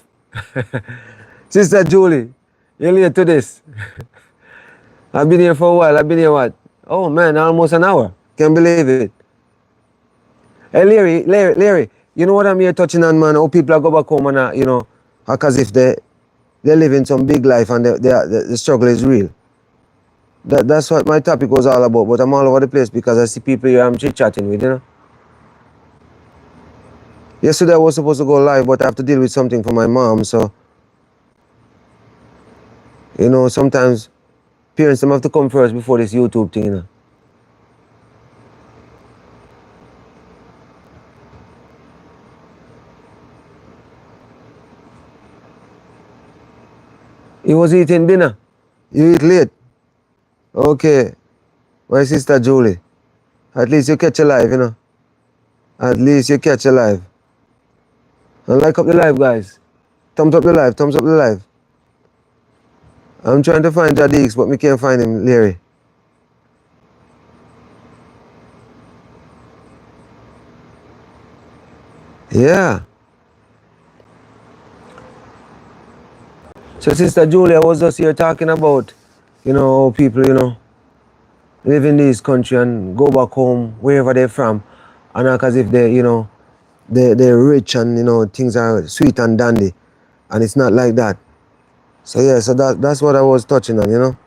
Sister Julie, you're late to this. I've been here for a while. I've been here what? Oh man, almost an hour. Can't believe it. Hey Larry, you know what I'm here touching on, man? How people go back home and act as if they live in some big life and the struggle is real. That's what my topic was all about, but I'm all over the place because I see people here I'm chit-chatting with, Yesterday I was supposed to go live, but I have to deal with something for my mom, so sometimes parents them have to come first before this YouTube thing, You was eating dinner? You eat late? Okay. My sister Julie. At least you catch alive, At least you catch alive. And like up the live, guys. Thumbs up the live, thumbs up the live. I'm trying to find Jadix, but we can't find him, Larry. Yeah. So Sister Julia was just here talking about, how people, live in this country and go back home, wherever they're from, and act as if they're rich and, things are sweet and dandy. And it's not like that. So yeah, so that's what I was touching on,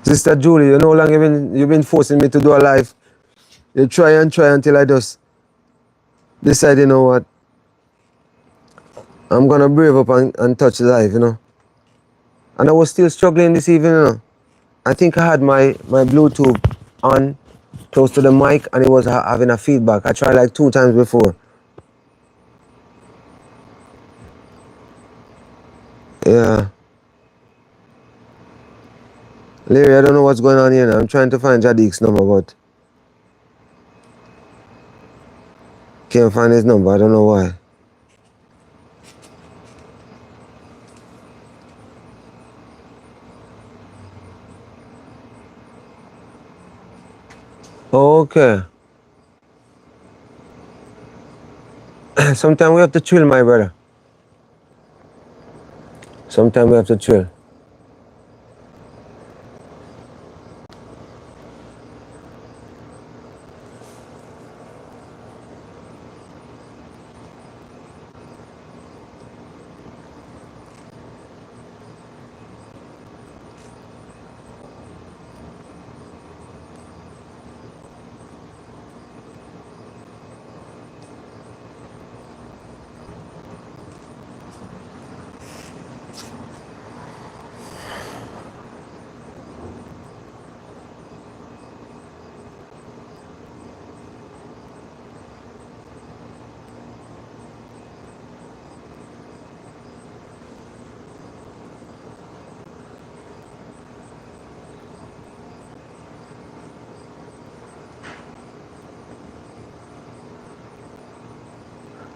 Sister Julie, you know how long you've been forcing me to do a live. You try until I just decide, you know what, I'm gonna brave up and touch live, And I was still struggling this evening, I think I had my Bluetooth on close to the mic and it was having a feedback. I tried like 2 times before. Yeah. Larry, I don't know what's going on here now. I'm trying to find Jadik's number, but can't find his number. I don't know why. Okay. Sometimes we have to chill, my brother. Sometimes we have to chill.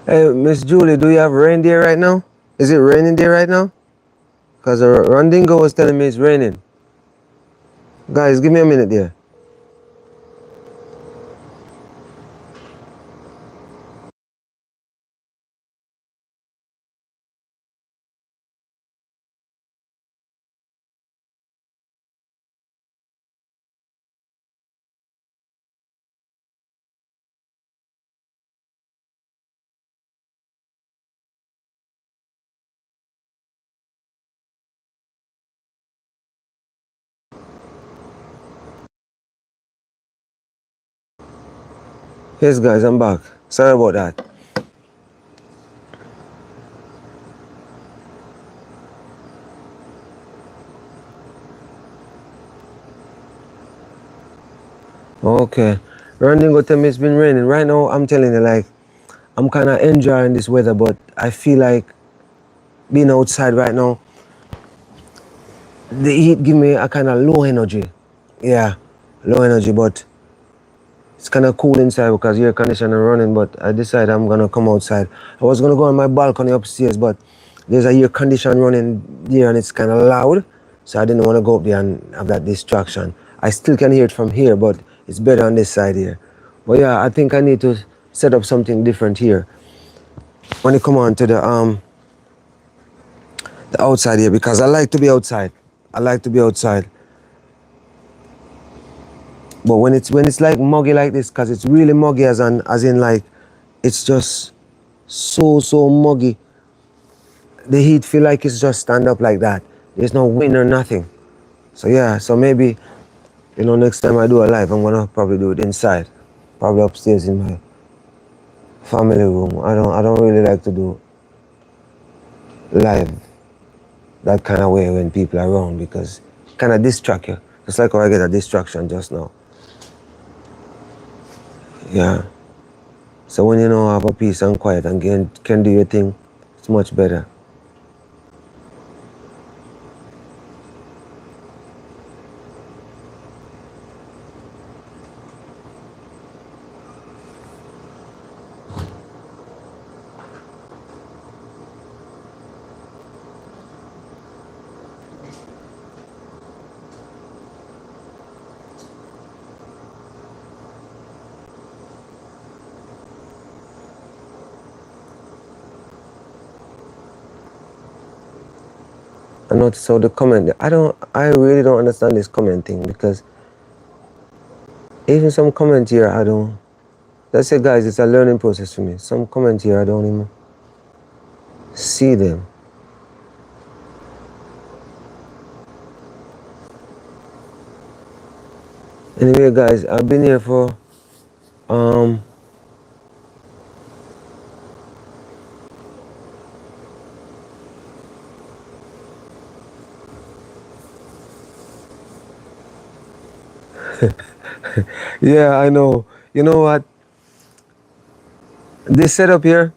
Hey, Miss Julie, do you have rain there right now? Is it raining there right now? Because Rondingo was telling me it's raining. Guys, give me a minute there. Yes, guys, I'm back. Sorry about that. Okay. Rondingo tell me it's been raining. Right now, I'm telling you, like, I'm kind of enjoying this weather, but I feel like being outside right now, the heat give me a kind of low energy. Yeah, low energy, but it's kind of cool inside because air conditioner running, but I decided I'm going to come outside. I was going to go on my balcony upstairs, but there's a air conditioner running there and it's kind of loud, so I didn't want to go up there and have that distraction. I still can hear it from here, but it's better on this side here. But yeah, I think I need to set up something different here when you come on to the outside here, because I like to be outside. I like to be outside. But when it's like muggy like this, cause it's really muggy as in like it's just so muggy. The heat feel like it's just stand up like that. There's no wind or nothing. So yeah, so maybe next time I do a live, I'm gonna probably do it inside, probably upstairs in my family room. I don't really like to do live that kind of way when people are around because it kind of distract you. Just like how I get a distraction just now. Yeah. So when have a peace and quiet and can do your thing, it's much better. I notice how the comment, I really don't understand this comment thing because even some comment here, let's say guys, it's a learning process for me. Some comment here, I don't even see them. Anyway, guys, I've been here for, yeah, I know. You know what? This setup here,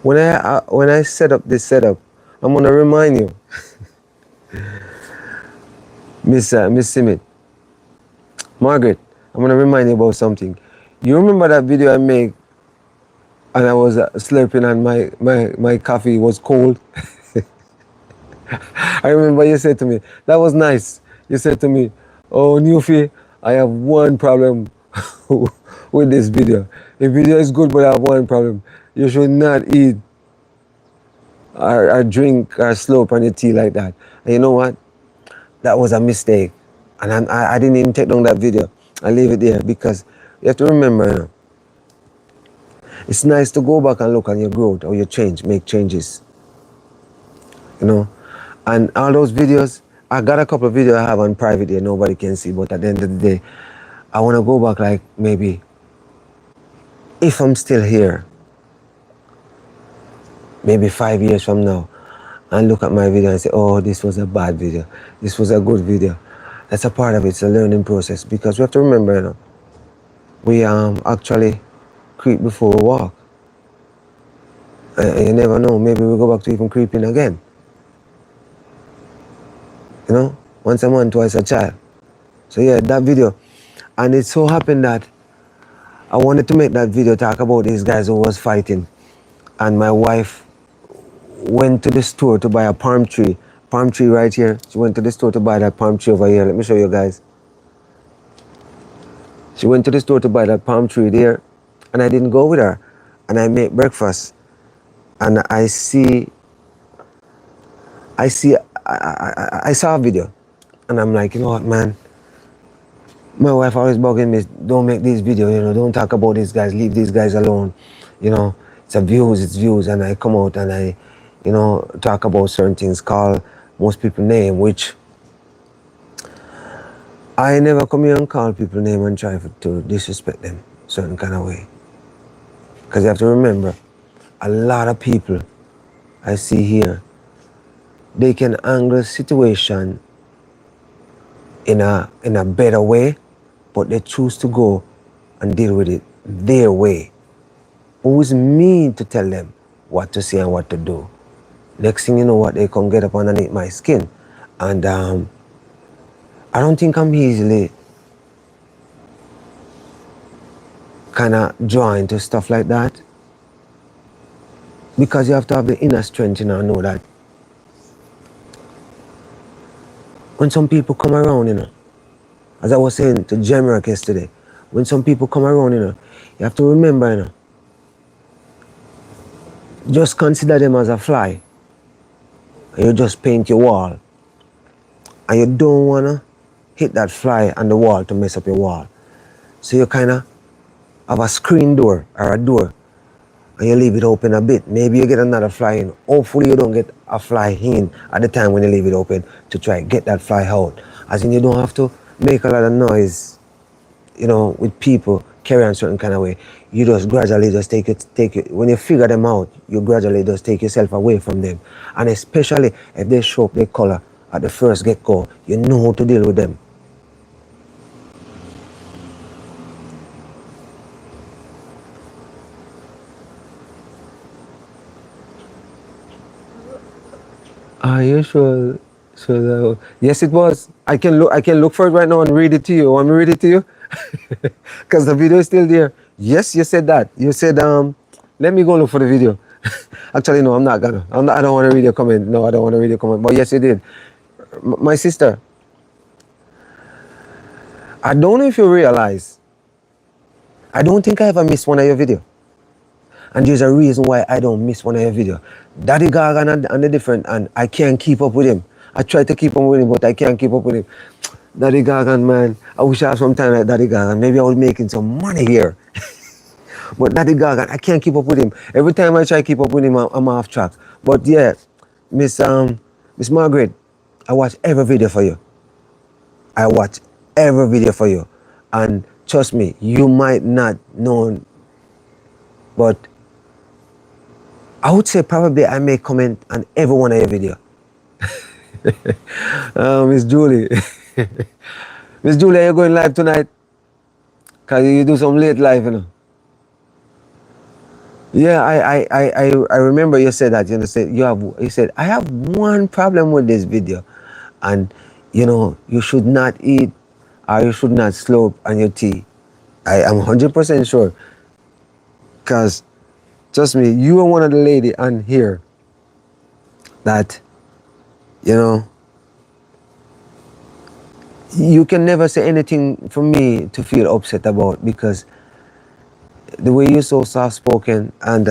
when I set up this setup, I'm gonna remind you, Miss Simit, Margaret, I'm gonna remind you about something. You remember that video I made and I was slurping and my coffee was cold? I remember you said to me, that was nice. You said to me, oh, Newfie, I have one problem with this video. The video is good, but I have one problem. You should not eat or drink or slurp on your tea like that. And you know what? That was a mistake. And I didn't even take down that video. I leave it there because you have to remember, you know, it's nice to go back and look on your growth or your change, make changes, you know. And all those videos, I got a couple of videos I have on private here, nobody can see, but at the end of the day, I want to go back like maybe, if I'm still here, maybe 5 years from now, and look at my video and say, oh, this was a bad video, this was a good video. That's a part of it, it's a learning process, because we have to remember, you know, we actually creep before we walk. You never know, maybe we'll go back to even creeping again. You know, once a man, twice a child. So yeah, that video. And it so happened that I wanted to make that video talk about these guys who was fighting. And my wife went to the store to buy a palm tree right here. She went to the store to buy that palm tree over here. Let me show you guys. She went to the store to buy that palm tree there, and I didn't go with her. And I made breakfast, and I saw a video, and I'm like, you know what, man? My wife always bugging me, don't make these videos, you know, don't talk about these guys, leave these guys alone, you know, it's views, and I come out and I, you know, talk about certain things, call most people name, which I never come here and call people name and try to disrespect them certain kind of way. Because you have to remember, a lot of people I see here, they can angle situation in a better way, but they choose to go and deal with it their way. Who's me to tell them what to say and what to do? Next thing you know, what, they come get up underneath my skin. And I don't think I'm easily kind of drawn to stuff like that, because you have to have the inner strength, you know that when some people come around, you know, as I was saying to Jamaican yesterday, when some people come around, you know, you have to remember, you know, just consider them as a fly, and you just paint your wall, and you don't want to hit that fly on the wall to mess up your wall. So you kind of have a screen door or a door, and you leave it open a bit. Maybe you get another fly in. Hopefully you don't get a fly in at the time when you leave it open to try get that fly out. As in, you don't have to make a lot of noise, you know, with people carry on certain kind of way. You just gradually just take it, when you figure them out, you gradually just take yourself away from them. And especially if they show up their color at the first get-go, you know how to deal with them. Are you sure? So yes, it was. I can look for it right now and read it to you. Want me to read it to you? Because the video is still there. Yes, you said that. You said let me go look for the video. Actually, no, I'm not gonna. I don't want to read your comment. No, I don't want to read your comment. But yes, you did. My sister, I don't know if you realize, I don't think I ever missed one of your videos. And there's a reason why I don't miss one of your videos. Daddy Gaga and the different, and I can't keep up with him. I try to keep up with him, but I can't keep up with him. Daddy Gaga, man, I wish I had some time like Daddy Gaga. Maybe I was making some money here. But Daddy Gaga, I can't keep up with him. Every time I try to keep up with him, I'm off track. But yeah, Miss Margaret, I watch every video for you. I watch every video for you. And trust me, you might not know, but I would say probably I may comment on every one of your videos. Miss Julie. Miss Julie, are you going live tonight? Because you do some late live, you know. Yeah, I remember you said that, you know, you said I have one problem with this video, and you know, you should not eat or you should not slurp on your tea. I am 100% sure, because trust me, you are one of the lady on here that, you know, you can never say anything for me to feel upset about, because the way you're so soft spoken, and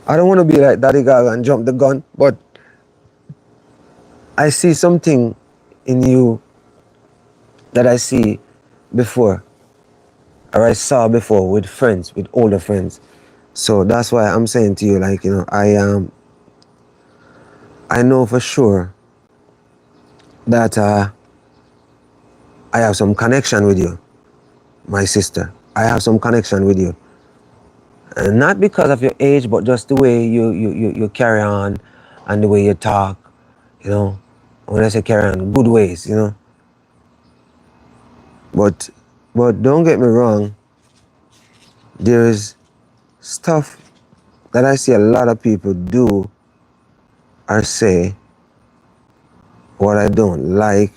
I don't want to be like Daddy Gaga and jump the gun, but I see something in you that I see before, or I saw before with friends, with older friends. So that's why I'm saying to you, like, I know for sure that I have some connection with you, my sister. I have some connection with you. And not because of your age, but just the way you carry on and the way you talk, you know. When I say carry on, good ways, you know. But don't get me wrong, there's stuff that I see a lot of people do or say what I don't like,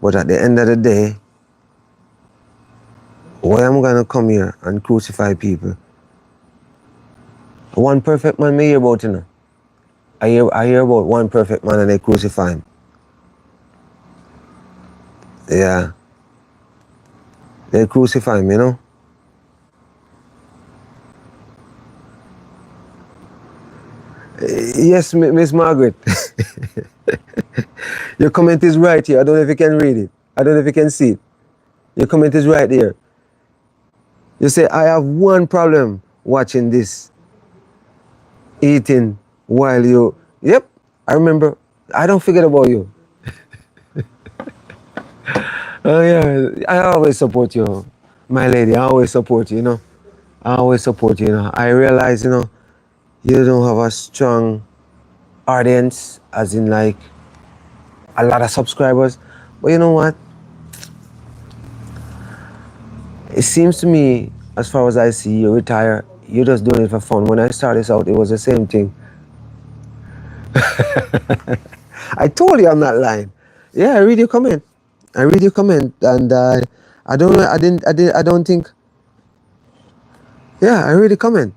but at the end of the day, why am I gonna come here and crucify people? One perfect man me hear about, you know. I hear about one perfect man and they crucify him. Yeah. They crucify him, you know. Yes, Miss Margaret. Your comment is right here. I don't know if you can read it. I don't know if you can see it. Your comment is right here. You say, I have one problem watching this, eating while you. Yep, I remember. I don't forget about you. Oh, yeah. I always support you, my lady. I always support you, you know. I always support you, you know. I realize, you know, you don't have a strong audience, as in like a lot of subscribers. But you know what? It seems to me, as far as I see, you retire, you're just doing it for fun. When I started this out, it was the same thing. I told you I'm not lying. Yeah, I read your comment. I read your comment, and I don't know. I don't think. Yeah, I read the comment,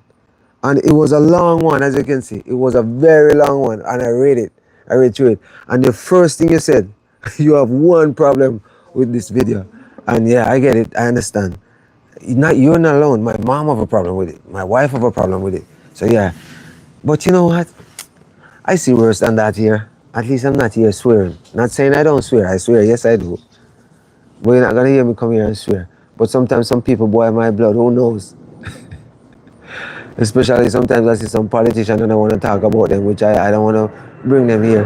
and it was a long one, as you can see. It was a very long one, and I read it. I read through it, and the first thing you said, you have one problem with this video, and yeah, I get it. I understand. You're not alone. My mom have a problem with it. My wife have a problem with it. So yeah, but you know what? I see worse than that here. At least I'm not here swearing. Not saying I don't swear. I swear, yes I do. But you're not gonna hear me come here and swear. But sometimes some people boil my blood. Who knows? Especially sometimes I see some politicians and I want to talk about them, which I don't want to bring them here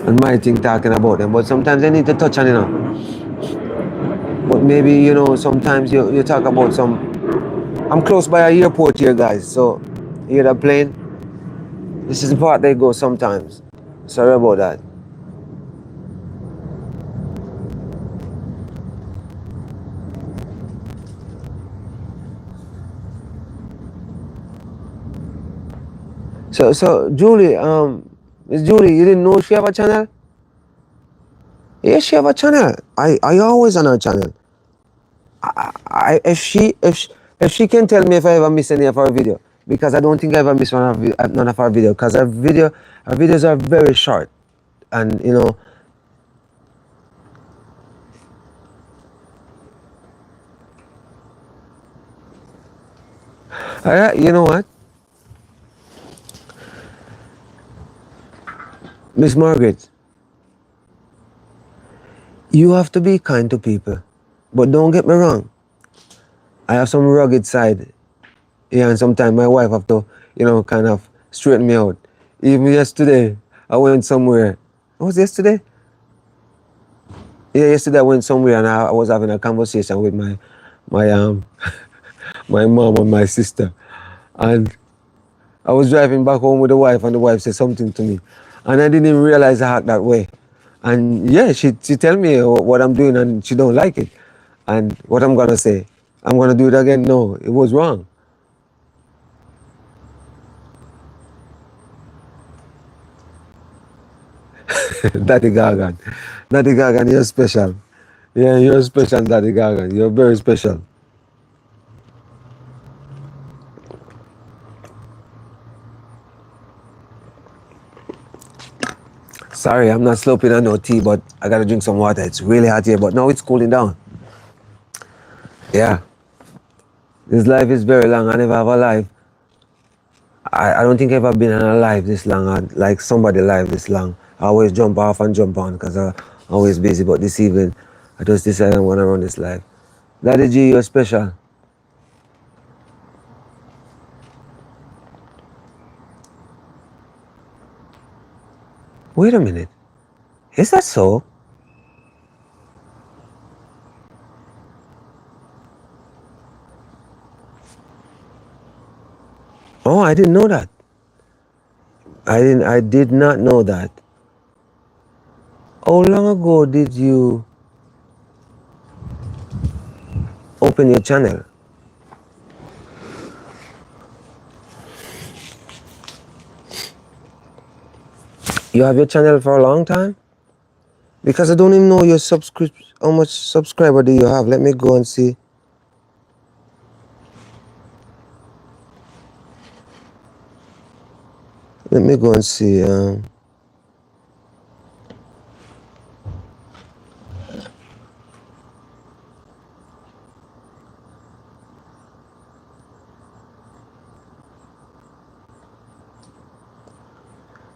and my thing talking about them. But sometimes I need to touch on it, you know. But maybe, you know, sometimes you talk about some. I'm close by a airport here, guys. So, you hear that plane? This is the part they go sometimes. Sorry about that. So Julie, Miss Julie, you didn't know she have a channel? Yes, she have a channel. I always on her channel. I if she can tell me if I ever miss any of her video, because I don't think I ever miss none of her video, because her videos are very short, and you know. You know what, Miss Margaret, you have to be kind to people, but don't get me wrong. I have some rugged side. Yeah, and sometimes my wife have to, you know, kind of straighten me out. Even yesterday, I went somewhere. What was yesterday? Yeah, yesterday I went somewhere and I was having a conversation with my my mom and my sister, and I was driving back home with the wife, and the wife said something to me, and I didn't even realize I act that way. And yeah, she tell me what I'm doing, and she don't like it, and what I'm gonna say, I'm gonna do it again. No, it was wrong. Daddy Gagan. Daddy Gagan, you're special. Yeah, you're special, Daddy Gagan. You're very special. Sorry, I'm not sloping on no tea, but I gotta drink some water. It's really hot here, but now it's cooling down. Yeah. This life is very long. I never have a life. I don't think I've ever been in a life this long, like somebody life this long. I always jump off and jump on because I'm always busy. But this evening, I just decided I want to run this life. Daddy G, you're special. Wait a minute. Is that so? Oh, I didn't know that. I did not know that. How long ago did you open your channel? You have your channel for a long time? Because I don't even know your how much subscriber do you have? Let me go and see. Let me go and see.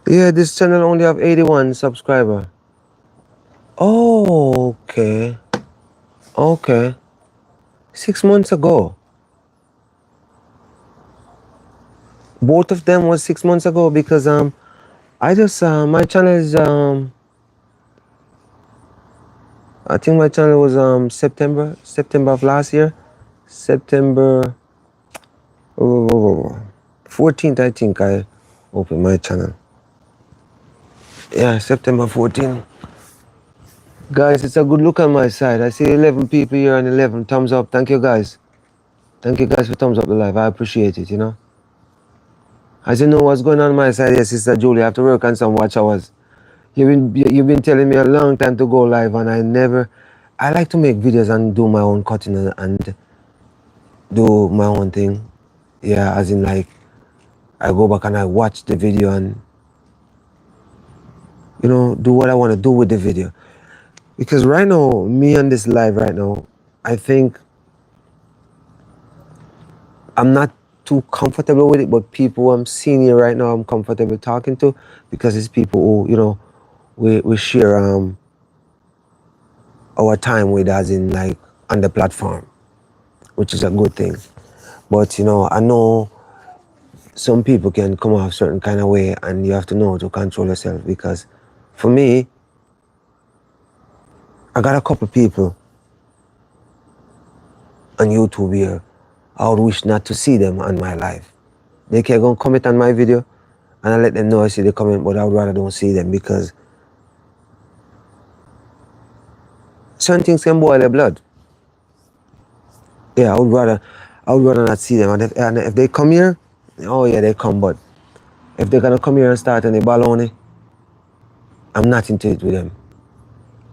Yeah, this channel only have 81 subscriber. Oh, okay. Okay. 6 months ago. Both of them was 6 months ago because I just my channel is I think my channel was September of last year. September 14th I think I opened my channel. Yeah, September 14th. Guys, it's a good look on my side. I see 11 people here and 11 thumbs up. Thank you guys. Thank you guys for thumbs up the live. I appreciate it, you know. As you know what's going on my side, yes, Sister Julie, I have to work on some watch hours. You've been telling me a long time to go live, and I like to make videos and do my own cutting and do my own thing. Yeah, as in like I go back and I watch the video and do what I want to do with the video. Because right now, me on this live right now, I think I'm not too comfortable with it, but people I'm seeing here right now, I'm comfortable talking to because it's people who, we share our time with, as in like on the platform, which is a good thing. But I know some people can come off certain kind of way, and you have to know to control yourself. Because for me, I got a couple people on YouTube here. I would wish not to see them on my live. They can go comment on my video, and I let them know I see the comment, but I would rather don't see them because certain things can boil their blood. Yeah, I would rather not see them. And if they come here, oh yeah, they come. But if they're gonna come here and start any baloney, I'm not into it with them.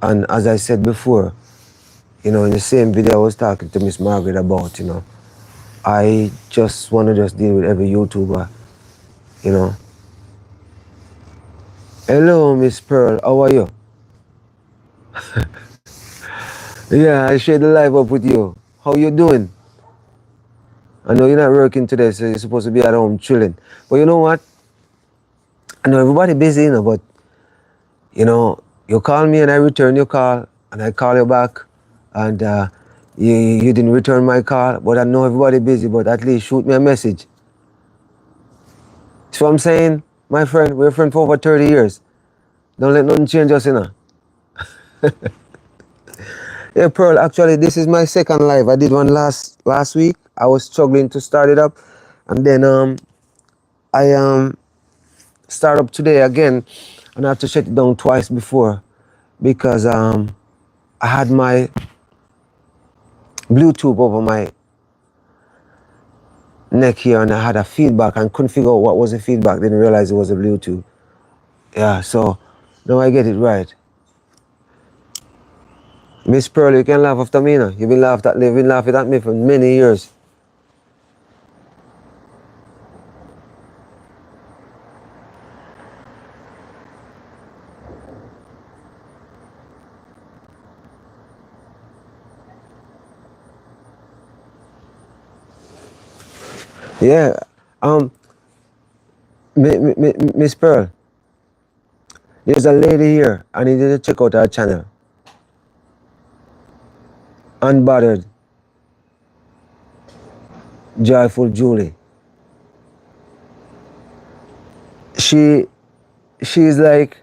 And as I said before, in the same video I was talking to Miss Margaret about, I just want to just deal with every YouTuber, you know. Hello, Miss Pearl, how are you? Yeah, I share the live up with you. How you doing? I know you're not working today, so you're supposed to be at home chilling. But you know what? I know everybody busy, but, you call me and I return your call, and I call you back, and you didn't return my call, but I know everybody busy, but at least shoot me a message. So I'm saying, my friend, we're friends for over 30 years. Don't let nothing change us, Yeah, Pearl, actually, this is my second live. I did one last week. I was struggling to start it up. And then I start up today again. And I have to shut it down twice before. Because I had my Bluetooth over my neck here, and I had a feedback and couldn't figure out what was the feedback. Didn't realize it was a Bluetooth. Yeah, so now I get it right. Miss Pearl, you can laugh after me, You've been laughing at me for many years. Yeah. Um, Miss Pearl, there's a lady here. I need you to check out her channel. Unbothered, Joyful Julie. She she's like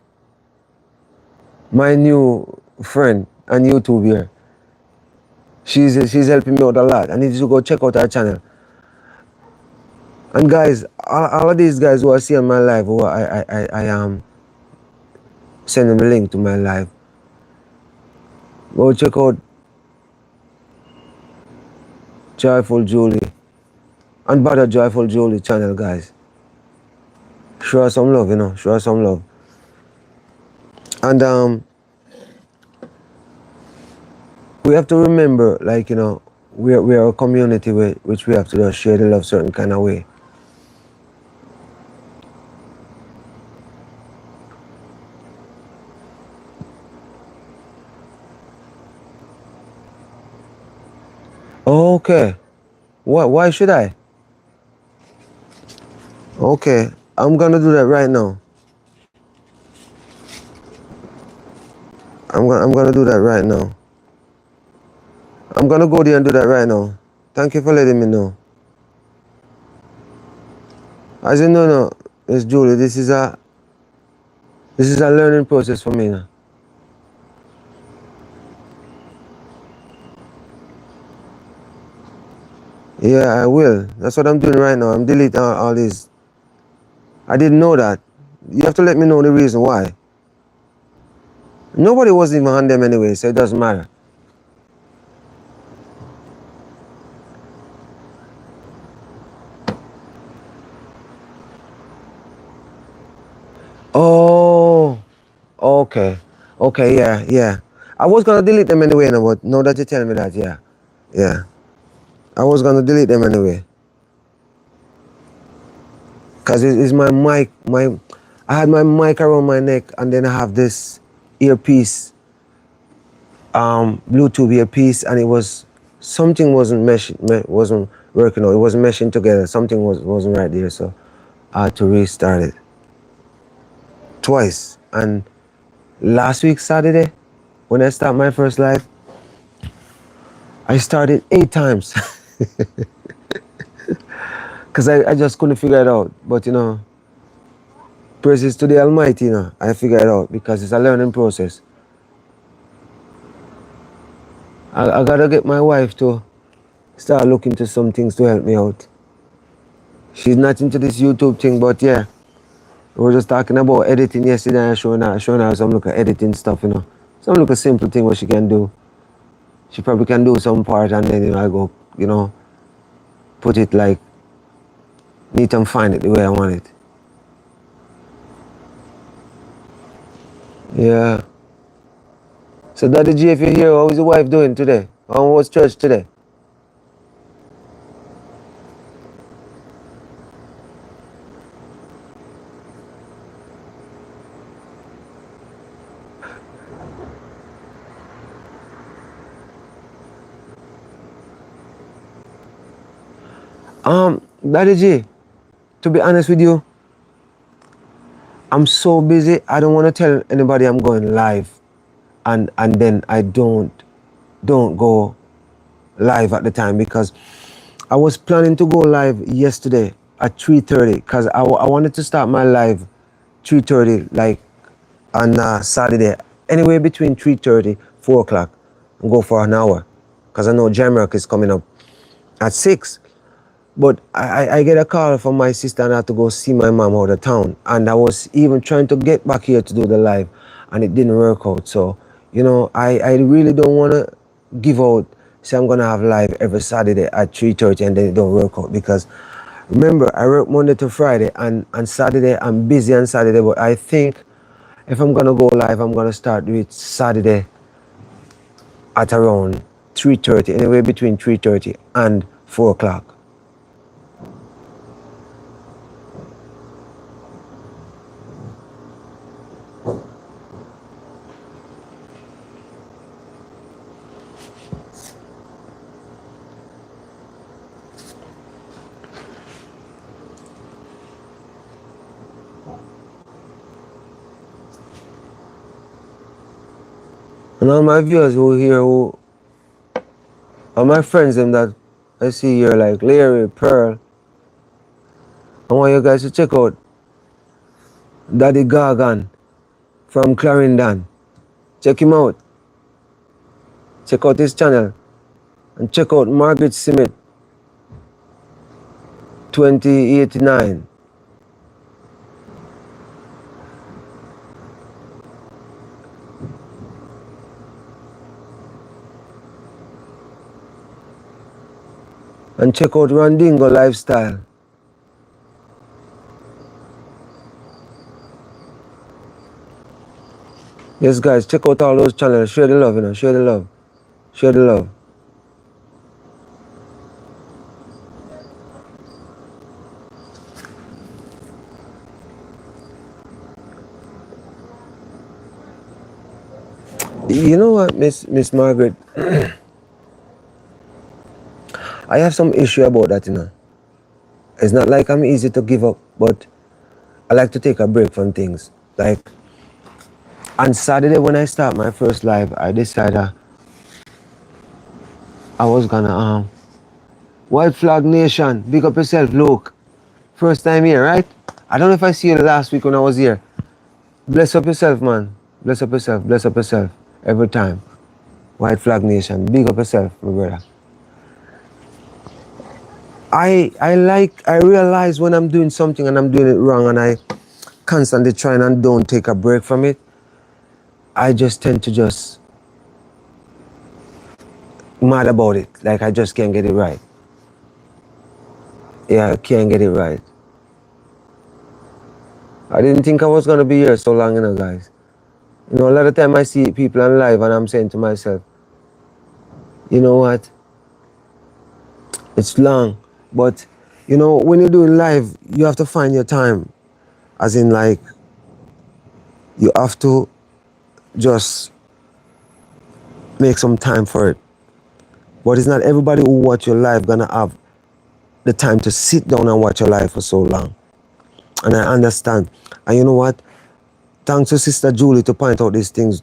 my new friend on YouTube here. She's helping me out a lot. I need you to go check out her channel. And guys, all of these guys who I see on my live, who I am sending the link to my live, go check out Joyful Julie. Unbothered Joyful Julie channel, guys. Show her some love, show her some love. And we have to remember, like, we are a community which we have to just share the love certain kind of way. Okay. Why should I? Okay, I'm gonna do that right now. I'm gonna do that right now. I'm gonna go there and do that right now. Thank you for letting me know. As you know, no, Miss Julie, this is a learning process for me now. Yeah, I will. That's what I'm doing right now. I'm deleting all these. I didn't know that. You have to let me know the reason why. Nobody was even on them anyway, so it doesn't matter. Oh, okay. Okay, yeah. I was gonna delete them anyway, no, but now that you tell me that, yeah. Yeah. I was gonna delete them anyway. Cause it's my mic, I had my mic around my neck and then I have this earpiece, Bluetooth earpiece, and it was something wasn't working out. It wasn't meshing together. Something wasn't right there, so I had to restart it twice. And last week Saturday, when I started my first live, I started 8 times. Cause I just couldn't figure it out. But praises to the Almighty, I figured it out because it's a learning process. I gotta get my wife to start looking to some things to help me out. She's not into this YouTube thing, but yeah, we were just talking about editing yesterday and showing her some look at editing stuff, Some look at simple thing what she can do. She probably can do some part and then I go, put it like neat and find it the way I want it. Yeah. So Daddy G, if you're here, how is your wife doing today? How was church today? Daddy G, to be honest with you, I'm so busy. I don't want to tell anybody I'm going live, and then I don't go live at the time because I was planning to go live yesterday at 3:30 because I wanted to start my live 3:30 like on Saturday, anywhere between 3:30 4 o'clock, and go for an hour because I know Jamrock is coming up at 6. But I get a call from my sister and I had to go see my mom out of town. And I was even trying to get back here to do the live and it didn't work out. So, I really don't want to give out, say I'm going to have live every Saturday at 3:30 and then it don't work out. Because remember, I work Monday to Friday and Saturday I'm busy on Saturday. But I think if I'm going to go live, I'm going to start with Saturday at around 3:30, anywhere between 3:30 and 4 o'clock. And all my viewers who here, all my friends them that I see here, like Larry, Pearl, I want you guys to check out Daddy Gargan from Clarendon. Check him out. Check out his channel. And check out Margaret Simmet 2089. And check out Randingo Lifestyle. Yes, guys, check out all those channels. Share the love, you know. Share the love. Share the love. You know what, Miss Margaret? I have some issue about that, you know. It's not like I'm easy to give up, but I like to take a break from things. Like on Saturday when I start my first live, I decided I was gonna White Flag Nation, big up yourself, Luke. First time here, right? I don't know if I see you last week when I was here. Bless up yourself, man. Bless up yourself, bless up yourself. Every time. White Flag Nation, big up yourself, my brother. I realize when I'm doing something and I'm doing it wrong and I constantly try and don't take a break from it, I just tend to just mad about it. Like I just can't get it right. Yeah, I can't get it right. I didn't think I was gonna be here so long, you know, guys. You know, a lot of time I see people on live and I'm saying to myself, you know what? It's long, but you know, when you're doing live, you have to find your time. As in, like, you have to just make some time for it. But it's not everybody who watch your live gonna have the time to sit down and watch your live for so long. And I understand. And you know what? Thanks to Sister Julie to point out these things,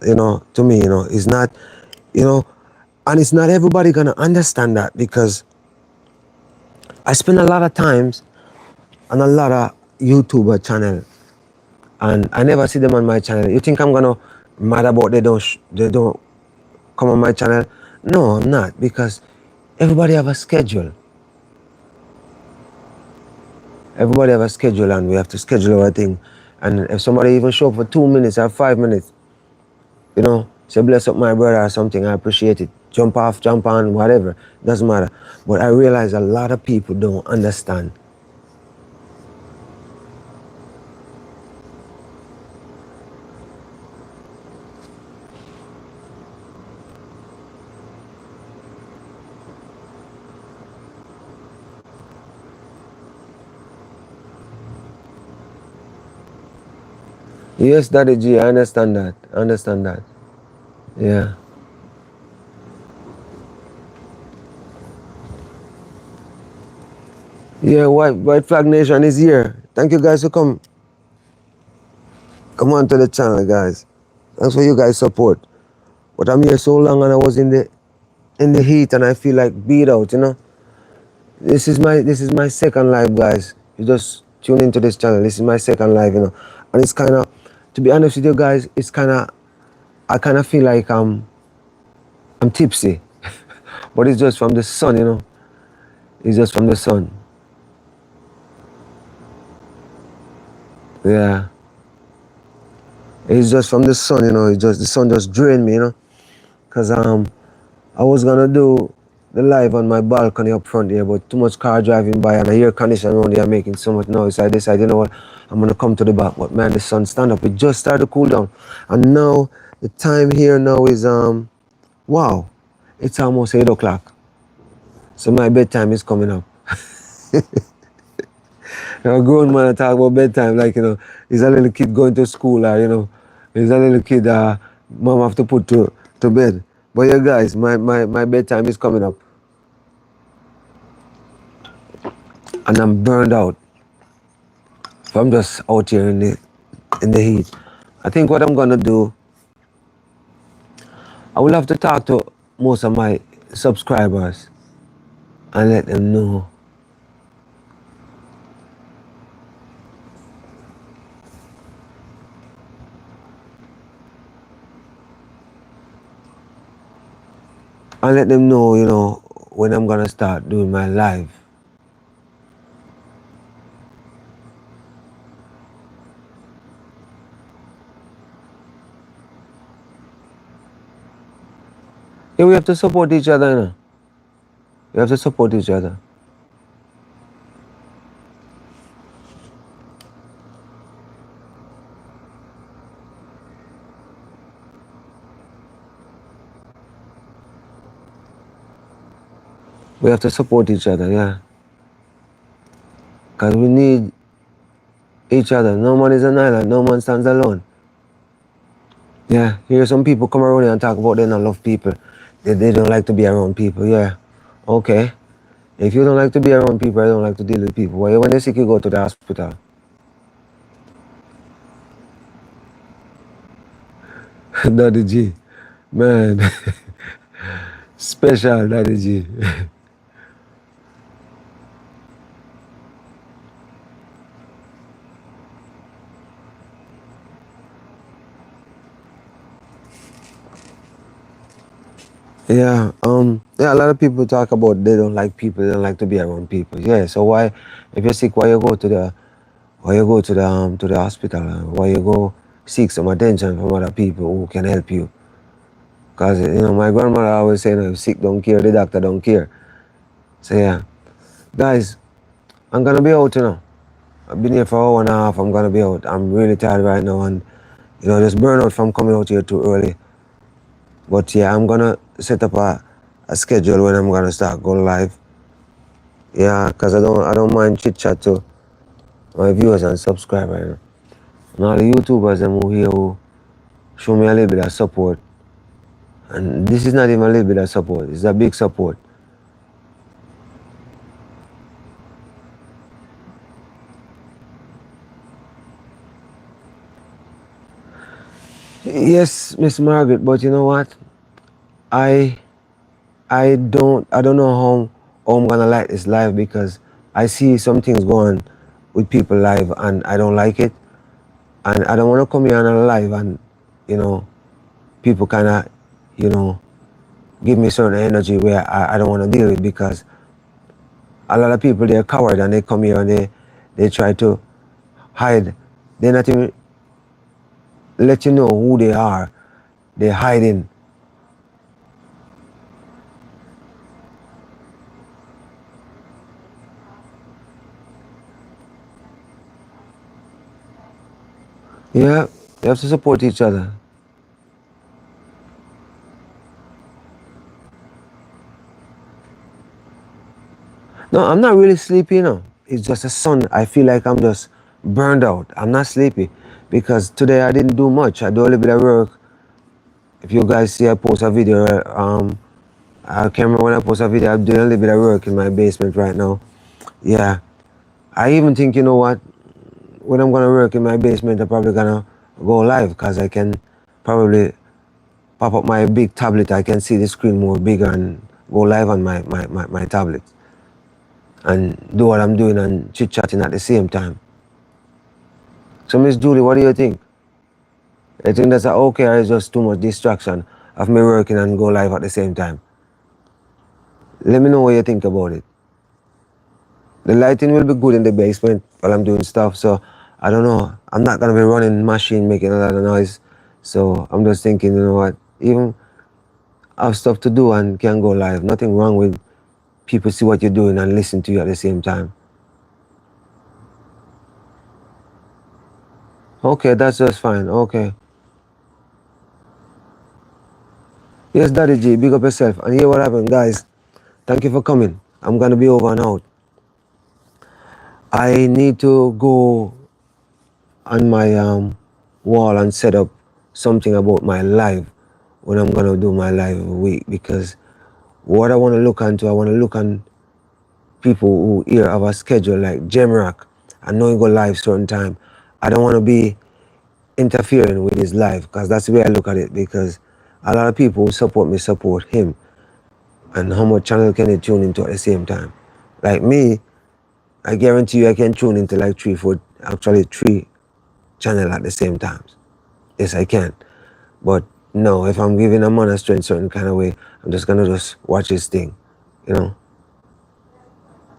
you know, to me, you know, it's not, you know, and it's not everybody gonna understand that because I spend a lot of times on a lot of YouTuber channel and I never see them on my channel. You think I'm gonna mad about they don't come on my channel? No, I'm not, because everybody have a schedule. Everybody have a schedule and we have to schedule our thing. And if somebody even show up for 2 minutes or 5 minutes, you know, say bless up my brother or something, I appreciate it. Jump off, jump on, whatever, doesn't matter. But I realize a lot of people don't understand. Yes, Daddy G, I understand that. I understand that. Yeah. Yeah, White Flag Nation is here. Thank you guys for come on to the channel, guys. Thanks for you guys' support. But I'm here so long and I was in the heat and I feel like beat out, you know. This is my second live, guys. You just tune into this channel. This is my second live, you know. And it's kinda, to be honest with you guys, I kinda feel like I'm tipsy. But it's just from the sun, you know. It's just from the sun. Yeah. It's just from the sun, you know. It's just the sun just drained me, you know. Cause I was gonna do the live on my balcony up front here, but too much car driving by and the air conditioner on there making so much noise. I decided, you know what, I'm gonna come to the back. But man, the sun stand up. It just started to cool down, and now the time here now is wow, it's almost 8 o'clock. So my bedtime is coming up. A grown man talk about bedtime like, you know, he's a little kid going to school, or you know, he's a little kid mom have to put to bed. But yeah, guys, my bedtime is coming up. And I'm burned out if I'm just out here in the heat. I think what I'm gonna do, I will have to talk to most of my subscribers and let them know you know, when I'm gonna start doing my live. Yeah, we have to support each other, you know. We have to support each other. We have to support each other, yeah. Because we need each other. No man is an island, no man stands alone. Yeah, hear some people come around here and talk about they don't love people. They don't like to be around people, yeah. Okay. If you don't like to be around people, I don't like to deal with people. Why when you're sick, you go to the hospital? Daddy G. Man. Special Daddy G. Yeah, yeah, a lot of people talk about they don't like people, they don't like to be around people. Yeah, so why, if you're sick, why you go to the hospital? Why you go seek some attention from other people who can help you? Cause you know, my grandmother always say, if sick don't care, the doctor don't care. So yeah, guys, I'm gonna be out, you know. I've been here for an hour and a half. I'm gonna be out. I'm really tired right now, and you know, just burn out from coming out here too early. But yeah, I'm gonna set up a schedule when I'm gonna start going live. Yeah, cause I don't mind chit chat to my viewers and subscribers. You know. And all the YouTubers them who here who show me a little bit of support. And this is not even a little bit of support, it's a big support. Yes, Miss Margaret, but you know what? I I don't know how I'm gonna like this live because I see some things going with people live and I don't like it. And I don't wanna come here on a live and, you know, people kinda, you know, give me certain energy where I don't wanna deal with because a lot of people they're coward and they come here and they try to hide. They're not even let you know who they are. They're hiding. Yeah, you have to support each other. No, I'm not really sleepy, you know. It's just a sun. I feel like I'm just burned out. I'm not sleepy because today I didn't do much. I do a little bit of work. If you guys see, I post a video. I can't remember when I post a video. I'm doing a little bit of work in my basement right now. Yeah, I even think, you know what? When I'm gonna work in my basement, I'm probably gonna go live because I can probably pop up my big tablet. I can see the screen more bigger and go live on my tablet and do what I'm doing and chit chatting at the same time. So, Miss Julie, what do you think? I think that's okay or is just too much distraction of me working and go live at the same time? Let me know what you think about it. The lighting will be good in the basement while I'm doing stuff, so I don't know. I'm not gonna be running machine making a lot of noise. So I'm just thinking, you know what, even I have stuff to do and can go live. Nothing wrong with people see what you're doing and listen to you at the same time. Okay, that's just fine. Okay. Yes, Daddy G, big up yourself. And hear what happened, guys. Thank you for coming. I'm gonna be over and out. I need to go on my wall and set up something about my live when I'm gonna do my live week because what I want to look on people who here have a schedule like Jamrock I know he go live certain time. I don't want to be interfering with his life because that's the way I look at it. Because a lot of people who support him, and how much channel can they tune into at the same time? Like me, I guarantee you I can tune into like three channel at the same time. Yes, I can. But no, if I'm giving a man a strength certain kind of way, I'm just gonna just watch his thing. You know?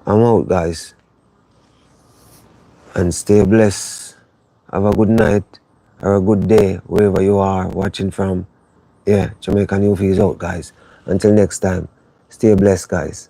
I'm out, guys. And stay blessed. Have a good night or a good day wherever you are watching from. Yeah, Jamaican Newfie is out, guys. Until next time, stay blessed, guys.